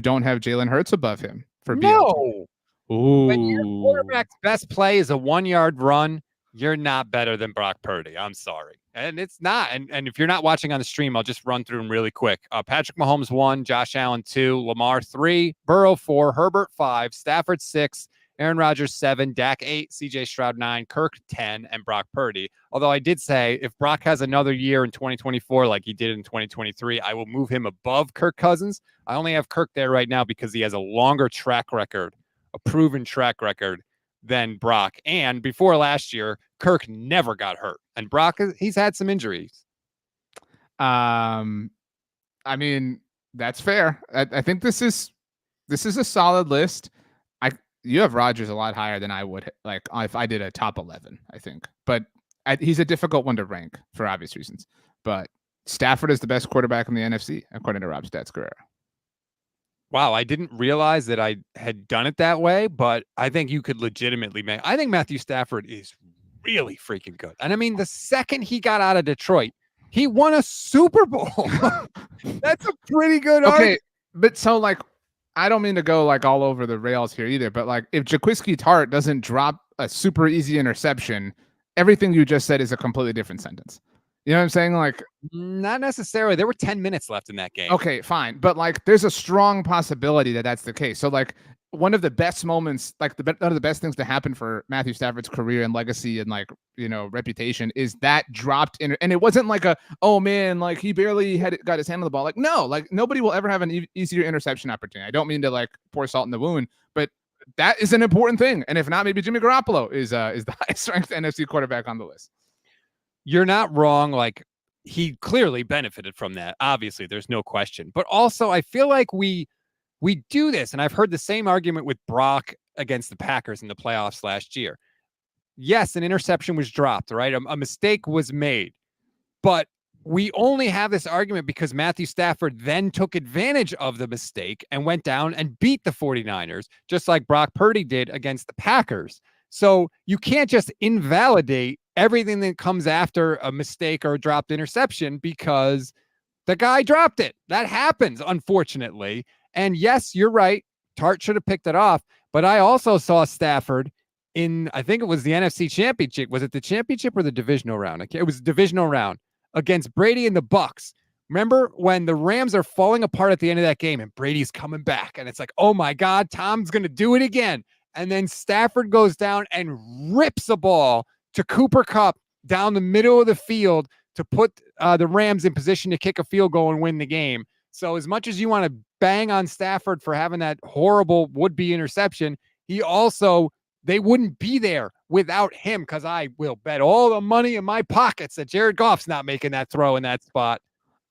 don't have Jalen Hurts above him for no. Ooh. When your quarterback's best play is a 1-yard run, you're not better than Brock Purdy. I'm sorry. And it's not. And if you're not watching on the stream, I'll just run through them really quick. Patrick Mahomes 1, Josh Allen 2, Lamar 3, Burrow 4, Herbert 5, Stafford 6, Aaron Rodgers 7, Dak 8, CJ Stroud 9, Kirk 10, and Brock Purdy. Although I did say if Brock has another year in 2024 like he did in 2023, I will move him above Kirk Cousins. I only have Kirk there right now because he has a longer track record, a proven track record than Brock. And before last year, Kirk never got hurt. And Brock, he's had some injuries. I mean, that's fair. I think this is a solid list. You have Rodgers a lot higher than I would, like, if I did a top 11, I think. But he's a difficult one to rank for obvious reasons. But Stafford is the best quarterback in the NFC, according to Rob Stats Guerrera. Wow, I didn't realize that I had done it that way, but I think you could legitimately make. I think Matthew Stafford is really freaking good. And I mean, the second he got out of Detroit, he won a Super Bowl. That's a pretty good argument. But so, like, I don't mean to go like all over the rails here either, but like if Jaquiski Tartt doesn't drop a super easy interception, everything you just said is a completely different sentence. You know what I'm saying? Like, not necessarily. There were 10 minutes left in that game. Okay, fine. But like, there's a strong possibility that that's the case. So like, one of the best moments, like one of the best things to happen for Matthew Stafford's career and legacy and like, reputation is that dropped in. And it wasn't like oh man, like he barely got his hand on the ball. Like, no, like nobody will ever have an easier interception opportunity. I don't mean to like pour salt in the wound, but that is an important thing. And if not, maybe Jimmy Garoppolo is the highest ranked NFC quarterback on the list. You're not wrong. Like, he clearly benefited from that. Obviously, there's no question. But also, I feel like we do this, and I've heard the same argument with Brock against the Packers in the playoffs last year. Yes, an interception was dropped, right? A mistake was made. But we only have this argument because Matthew Stafford then took advantage of the mistake and went down and beat the 49ers, just like Brock Purdy did against the Packers. So you can't just invalidate everything that comes after a mistake or a dropped interception because the guy dropped it. That happens, unfortunately. And yes, you're right. Tartt should have picked it off. But I also saw Stafford in, I think it was the NFC Championship. Was it the championship or the divisional round? It was the divisional round against Brady and the Bucks. Remember when the Rams are falling apart at the end of that game and Brady's coming back and it's like, oh my God, Tom's going to do it again. And then Stafford goes down and rips a ball to Cooper Kupp down the middle of the field to put the Rams in position to kick a field goal and win the game. So as much as you want to bang on Stafford for having that horrible would-be interception, they wouldn't be there without him, because I will bet all the money in my pockets that Jared Goff's not making that throw in that spot.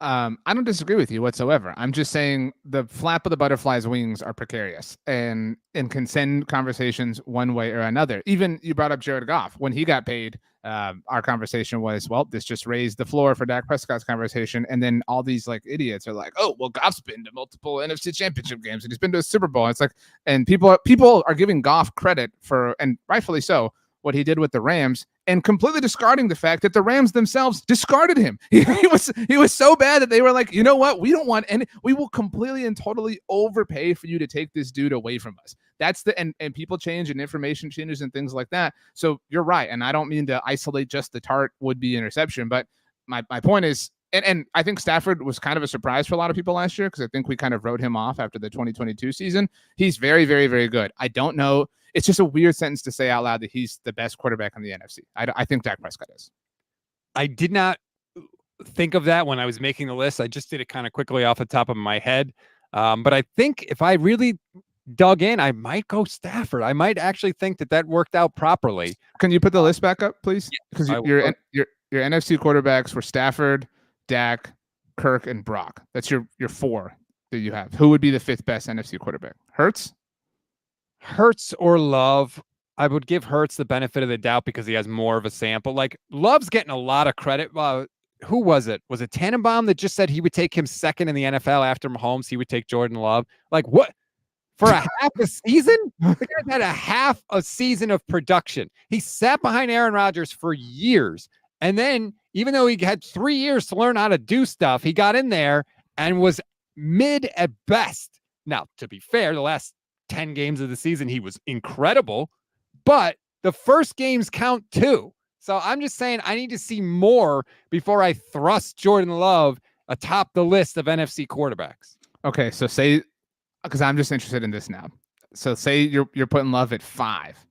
I don't disagree with you whatsoever. I'm just saying the flap of the butterfly's wings are precarious and can send conversations one way or another. Even you brought up Jared Goff. When he got paid, our conversation was, well, this just raised the floor for Dak Prescott's conversation. And then all these like idiots are like, oh, well, Goff's been to multiple NFC championship games and he's been to a Super Bowl. It's like, and people are giving Goff credit for, and rightfully so, what he did with the Rams, and completely discarding the fact that the Rams themselves discarded him. He was so bad that they were like, you know what? We don't want any, we will completely and totally overpay for you to take this dude away from us. That's and people change and information changes and things like that. So you're right. And I don't mean to isolate just the Tartt would-be interception, but my point is, and I think Stafford was kind of a surprise for a lot of people last year, because I think we kind of wrote him off after the 2022 season. He's very, very, very good. I don't know it's just a weird sentence to say out loud that he's the best quarterback in the NFC. I think Dak Prescott is. I did not think of that when I was making the list. I just did it kind of quickly off the top of my head. But I think if I really dug in, I might go Stafford. I might actually think that worked out properly. Can you put the list back up, please? Because Yeah, your NFC quarterbacks were Stafford, Dak, Kirk, and Brock. That's your 4 that you have. Who would be the 5th best NFC quarterback? Hurts or Love? I would give Hurts the benefit of the doubt because he has more of a sample. Like Love's getting a lot of credit. Who was it? Was it Tannenbaum that just said he would take him second in the NFL after Mahomes? He would take Jordan Love. Like what? For a half a season? The guy's had a half a season of production. He sat behind Aaron Rodgers for years. And then, even though he had 3 years to learn how to do stuff, he got in there and was mid at best. Now, to be fair, the last 10 games of the season, he was incredible. But the first games count too. So I'm just saying I need to see more before I thrust Jordan Love atop the list of NFC quarterbacks. Okay, so say, because I'm just interested in this now. So say you're putting Love at 5.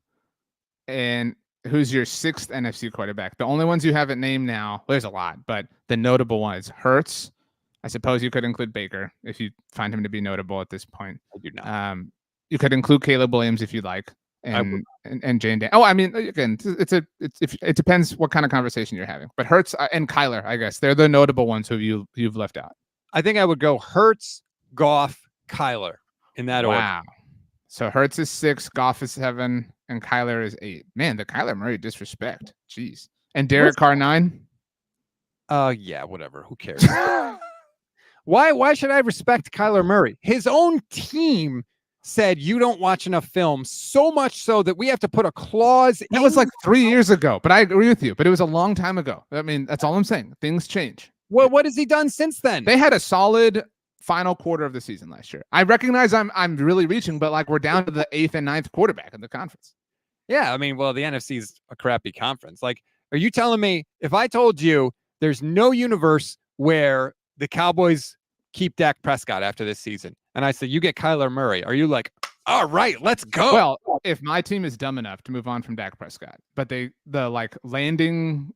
And who's your 6th NFC quarterback? The only ones you haven't named now, well, there's a lot, but the notable ones, Hurts. I suppose you could include Baker if you find him to be notable at this point. I do not. You could include Caleb Williams if you'd like. And Jane Dan. Oh, I mean, again, it depends what kind of conversation you're having. But Hurts and Kyler, I guess they're the notable ones who you've left out. I think I would go Hurts, Goff, Kyler in that order. Wow. So Hurts is 6, Goff is 7, and Kyler is 8. Man, the Kyler Murray disrespect. Jeez. And Derek Carr 9. Yeah, whatever. Who cares? Why should I respect Kyler Murray? His own team said you don't watch enough film, so much so that we have to put a clause. That was like 3 years ago, but I agree with you. But it was a long time ago. I mean, that's all I'm saying. Things change. Well, what has he done since then? They had a solid final quarter of the season last year. I recognize I'm really reaching, but like we're down to the 8th and 9th quarterback in the conference. Yeah, I mean, well, the NFC is a crappy conference. Like, are you telling me if I told you there's no universe where the Cowboys keep Dak Prescott after this season, and I said you get Kyler Murray, are you like, all right, let's go? Well, if my team is dumb enough to move on from Dak Prescott, but the like landing,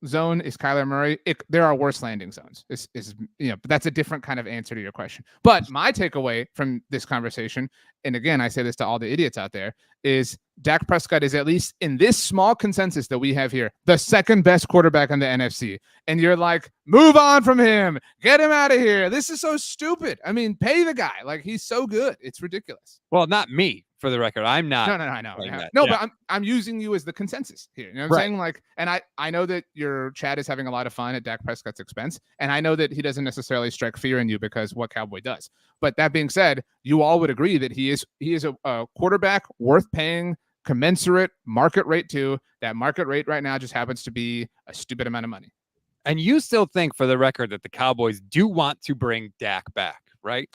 zone is Kyler Murray, there are worse landing zones. But that's a different kind of answer to your question. But my takeaway from this conversation, and again, I say this to all the idiots out there, is Dak Prescott is, at least in this small consensus that we have here, the 2nd best quarterback in the NFC. And you're like, move on from him. Get him out of here. This is so stupid. I mean, pay the guy. Like, he's so good. It's ridiculous. Well, not me, for the record. I'm not. No, I know. No, yeah. But I'm using you as the consensus here. You know what I'm saying? Like, and I know that your chat is having a lot of fun at Dak Prescott's expense. And I know that he doesn't necessarily strike fear in you because what Cowboy does. But that being said, you all would agree that he is a quarterback worth paying commensurate market rate to. That market rate right now just happens to be a stupid amount of money. And you still think, for the record, that the Cowboys do want to bring Dak back, right?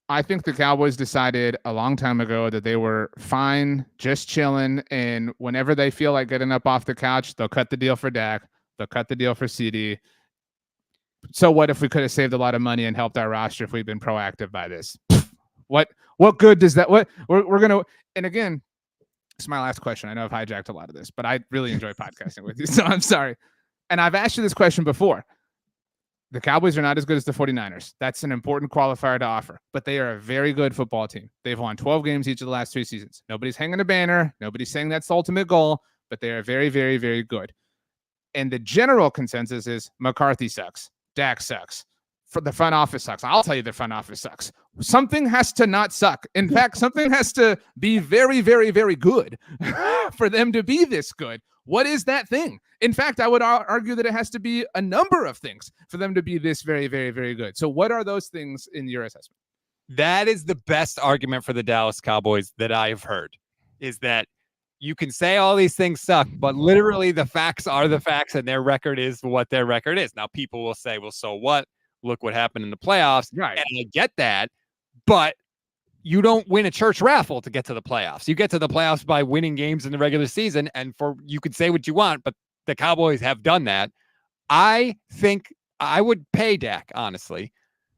I think the Cowboys decided a long time ago that they were fine, just chilling, and whenever they feel like getting up off the couch, they'll cut the deal for Dak, they'll cut the deal for CeeDee. So what if we could have saved a lot of money and helped our roster if we'd been proactive by this? What good does that? What we're gonna? And again, it's my last question. I know I've hijacked a lot of this, but I really enjoy podcasting with you, so I'm sorry. And I've asked you this question before. The Cowboys are not as good as the 49ers. That's an important qualifier to offer, but they are a very good football team. They've won 12 games each of the last 3 seasons. Nobody's hanging a banner. Nobody's saying that's the ultimate goal, but they are very, very, very good. And the general consensus is McCarthy sucks. Dak sucks. The front office sucks. I'll tell you the front office sucks. Something has to not suck. In fact, something has to be very, very, very good for them to be this good. What is that thing? In fact, I would argue that it has to be a number of things for them to be this very, very, very good. So what are those things in your assessment? That is the best argument for the Dallas Cowboys that I've heard, is that you can say all these things suck, but literally the facts are the facts, and their record is what their record is. Now, people will say, well, so what? Look what happened in the playoffs. Right. And I get that, but you don't win a church raffle to get to the playoffs. You get to the playoffs by winning games in the regular season, and you could say what you want, but the Cowboys have done that. I think I would pay Dak, honestly.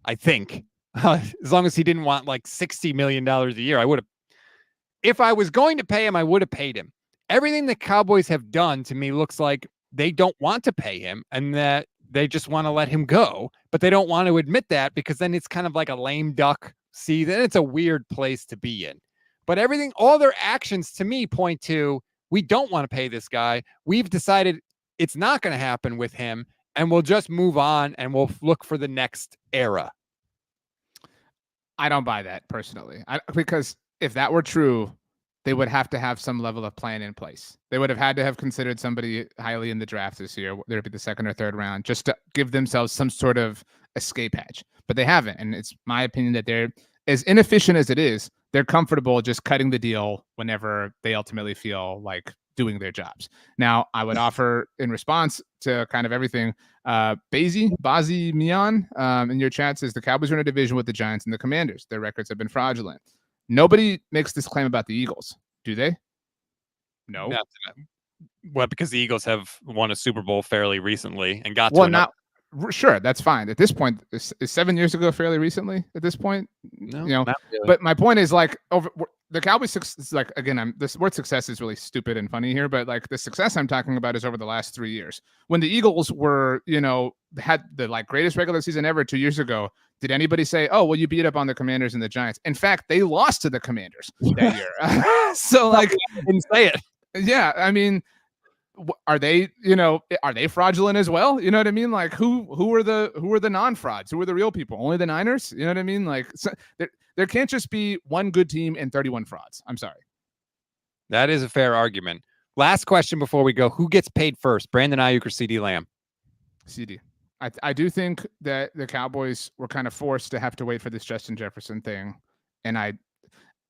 I think as long as he didn't want like $60 million a year, I would have. if I was going to pay him, I would have paid him. Everything the Cowboys have done to me looks like they don't want to pay him and that they just want to let him go, but they don't want to admit that because then it's kind of like a lame duck season. It's a weird place to be in. But all their actions to me point to, we don't want to pay this guy. We've decided it's not going to happen with him, and we'll just move on and we'll look for the next era. I don't buy that personally, because if that were true, they would have to have some level of plan in place. They would have had to have considered somebody highly in the draft this year, whether it be the second or third round, just to give themselves some sort of escape hatch. But they haven't. And it's my opinion that they're, as inefficient as it is, they're comfortable just cutting the deal whenever they ultimately feel like doing their jobs. Now, I would offer in response to kind of everything, Bazi Mian in your chat says the Cowboys are in a division with the Giants and the Commanders. Their records have been fraudulent. Nobody makes this claim about the Eagles, do they? No. Well, because the Eagles have won a Super Bowl fairly recently and got sure, that's fine. At this point, is 7 years ago fairly recently at this point? No, you know, not really. But my point is like the Cowboys, like, again, this word success is really stupid and funny here, but like the success I'm talking about is over the last 3 years. When the Eagles were, had the like greatest regular season ever 2 years ago, did anybody say, oh, well, you beat up on the Commanders and the Giants? In fact, they lost to the Commanders that year. So like, I didn't say it. Yeah, I mean, are they fraudulent as well? You know what I mean? Like who are the non-frauds? Who are the real people? Only the Niners? You know what I mean? Like there can't just be one good team and 31 frauds. I'm sorry. That is a fair argument. Last question before we go. Who gets paid first, Brandon Aiyuk or CeeDee Lamb? CeeDee. I do think that the Cowboys were kind of forced to have to wait for this Justin Jefferson thing. And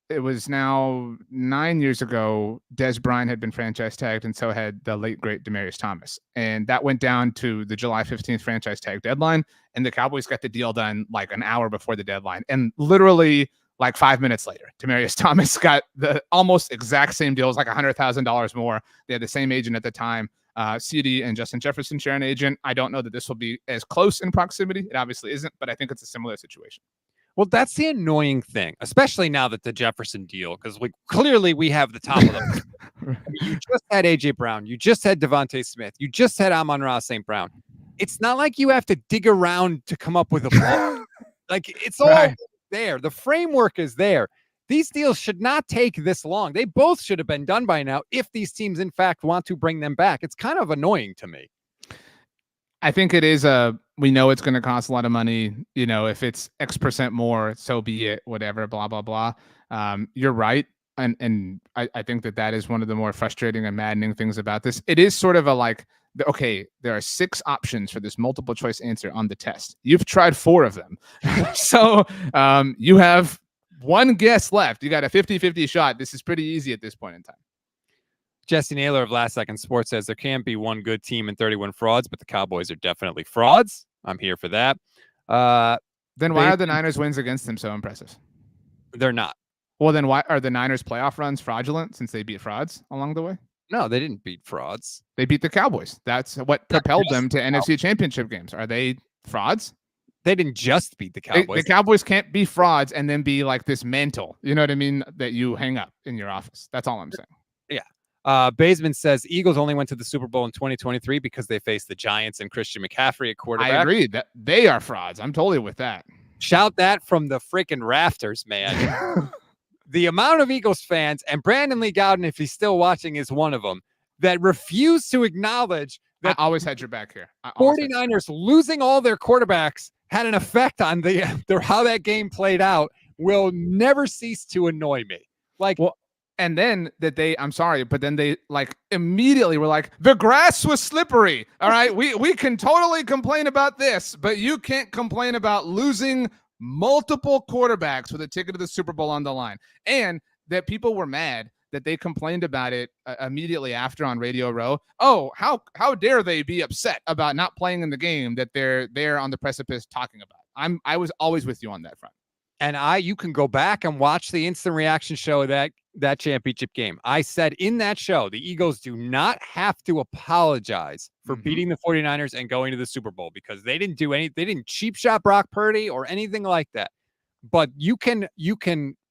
it was now 9 years ago, Des Bryant had been franchise tagged, and so had the late, great Demaryius Thomas. And that went down to the July 15th franchise tag deadline, and the Cowboys got the deal done like an hour before the deadline. And literally like 5 minutes later, Demaryius Thomas got the almost exact same deal. It was like $100,000 more. They had the same agent at the time. CeeDee and Justin Jefferson share an agent. I don't know that this will be as close in proximity. It obviously isn't, but I think it's a similar situation. Well, that's the annoying thing, especially now that the Jefferson deal, because clearly we have the top of them. Right. I mean, you just had AJ Brown, you just had Devontae Smith, you just had Amon-Ra St. Brown. It's not like you have to dig around to come up with a ball. Like it's all there. The framework is there. These deals should not take this long. They both should have been done by now if these teams, in fact, want to bring them back. It's kind of annoying to me. I think it is we know it's going to cost a lot of money. If it's X% more, so be it, whatever, blah, blah, blah. You're right. And I think that is one of the more frustrating and maddening things about this. It is sort of okay, there are 6 options for this multiple choice answer on the test. You've tried 4 of them. So you have one guess left. You got a 50-50 shot. This is pretty easy at this point in time. Jesse Naylor of Last Second Sports says there can't be one good team and 31 frauds, but the Cowboys are definitely frauds. I'm here for that. Then why are the Niners wins against them so impressive? They're not. Well, then why are the Niners playoff runs fraudulent since they beat frauds along the way? No, they didn't beat frauds. They beat the Cowboys. That's what propelled them to NFC Championship games. Are they frauds? They didn't just beat the Cowboys. The Cowboys can't be frauds and then be like this mantle, you know what I mean, that you hang up in your office. That's all I'm saying. Yeah. Baseman says Eagles only went to the Super Bowl in 2023 because they faced the Giants and Christian McCaffrey at quarterback. I agree that they are frauds. I'm totally with that. Shout that from the freaking rafters, man. The amount of Eagles fans, and Brandon Lee Gowden, if he's still watching, is one of them, that refuse to acknowledge that I always had your back here. 49ers losing all their quarterbacks had an effect on how that game played out will never cease to annoy me. And then I'm sorry, but then they like immediately were like, the grass was slippery. All right, we can totally complain about this, but you can't complain about losing multiple quarterbacks with a ticket to the Super Bowl on the line. And that people were mad that they complained about it immediately after on Radio Row. Oh, how dare they be upset about not playing in the game that they're on the precipice talking about. I was always with you on that front. And you can go back and watch the instant reaction show of that championship game. I said in that show, the Eagles do not have to apologize for beating the 49ers and going to the Super Bowl because they didn't cheap shot Brock Purdy or anything like that. But you can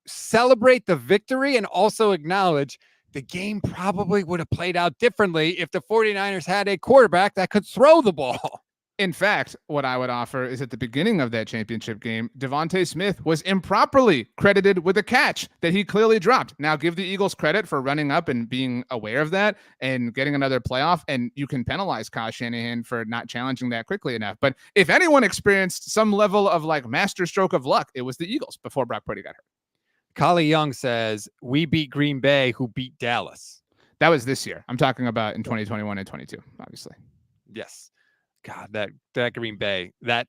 celebrate the victory and also acknowledge the game probably would have played out differently if the 49ers had a quarterback that could throw the ball. In fact, what I would offer is at the beginning of that championship game, Devontae Smith was improperly credited with a catch that he clearly dropped. Now, give the Eagles credit for running up and being aware of that and getting another playoff, and you can penalize Kyle Shanahan for not challenging that quickly enough. But if anyone experienced some level of like master stroke of luck, it was the Eagles before Brock Purdy got hurt. Kali Young says, we beat Green Bay, who beat Dallas. That was this year. I'm talking about in 2021 and 22, obviously. Yes. God, that Green Bay, that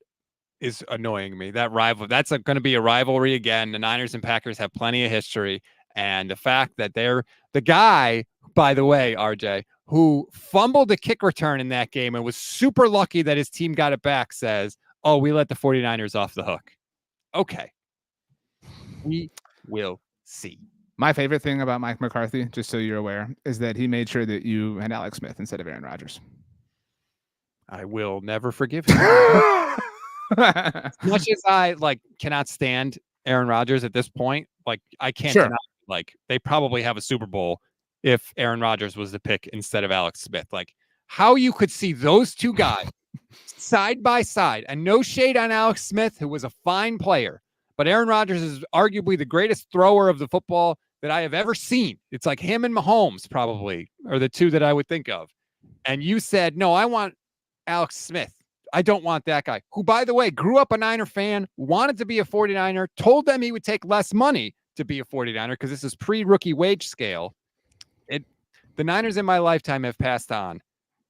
is annoying me. That rival, that's going to be a rivalry again. The Niners and Packers have plenty of history. And the fact that they're the guy, by the way, RJ, who fumbled the kick return in that game and was super lucky that his team got it back, says, oh, we let the 49ers off the hook. Okay. We will see. My favorite thing about Mike McCarthy, just so you're aware, is that he made sure that you had Alex Smith instead of Aaron Rodgers. I will never forgive him. As much as I cannot stand Aaron Rodgers at this point, I can't deny, they probably have a Super Bowl if Aaron Rodgers was the pick instead of Alex Smith. How you could see those two guys side by side, and no shade on Alex Smith, who was a fine player, but Aaron Rodgers is arguably the greatest thrower of the football that I have ever seen. It's like him and Mahomes probably are the two that I would think of. And you said, no, I want Alex Smith. I don't want that guy, who, by the way, grew up a Niner fan, wanted to be a 49er, told them he would take less money to be a 49er because this is pre-rookie wage scale. The Niners in my lifetime have passed on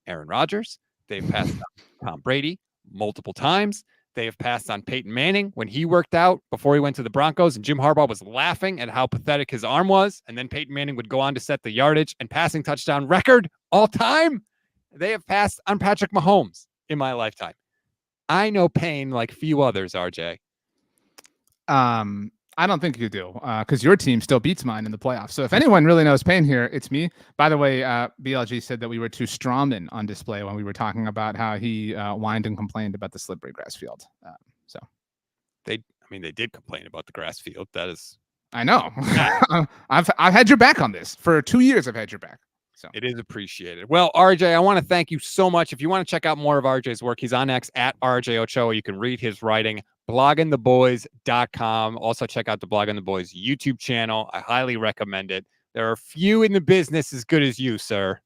Aaron Rodgers. They've passed on Tom Brady multiple times. They have passed on Peyton Manning when he worked out before he went to the Broncos, and Jim Harbaugh was laughing at how pathetic his arm was. And then Peyton Manning would go on to set the yardage and passing touchdown record all time. They have passed on Patrick Mahomes in my lifetime. I know pain like few others, RJ. I don't think you do, because your team still beats mine in the playoffs. So if anyone really knows pain here, it's me. By the way, BLG said that we were too strawmen on display when we were talking about how he whined and complained about the slippery grass field. They did complain about the grass field. That is, I know. I've had your back on this for 2 years. I've had your back. So it is appreciated. Well, RJ, I want to thank you so much. If you want to check out more of RJ's work, he's on X at RJ Ochoa. You can read his writing, bloggingtheboys.com. Also check out the Blogging the Boys YouTube channel. I highly recommend it. There are few in the business as good as you, sir.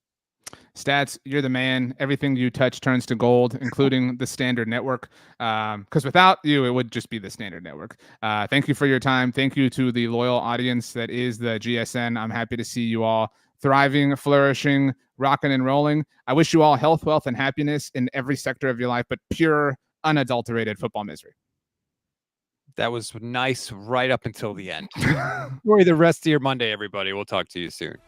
Stats, you're the man. Everything you touch turns to gold, including the Standard Network. Because without you, it would just be the Standard Network. Thank you for your time. Thank you to the loyal audience that is the GSN. I'm happy to see you all thriving, flourishing, rocking and rolling. I wish you all health, wealth, and happiness in every sector of your life, but pure, unadulterated football misery. That was nice right up until the end. Enjoy the rest of your Monday, everybody. We'll talk to you soon.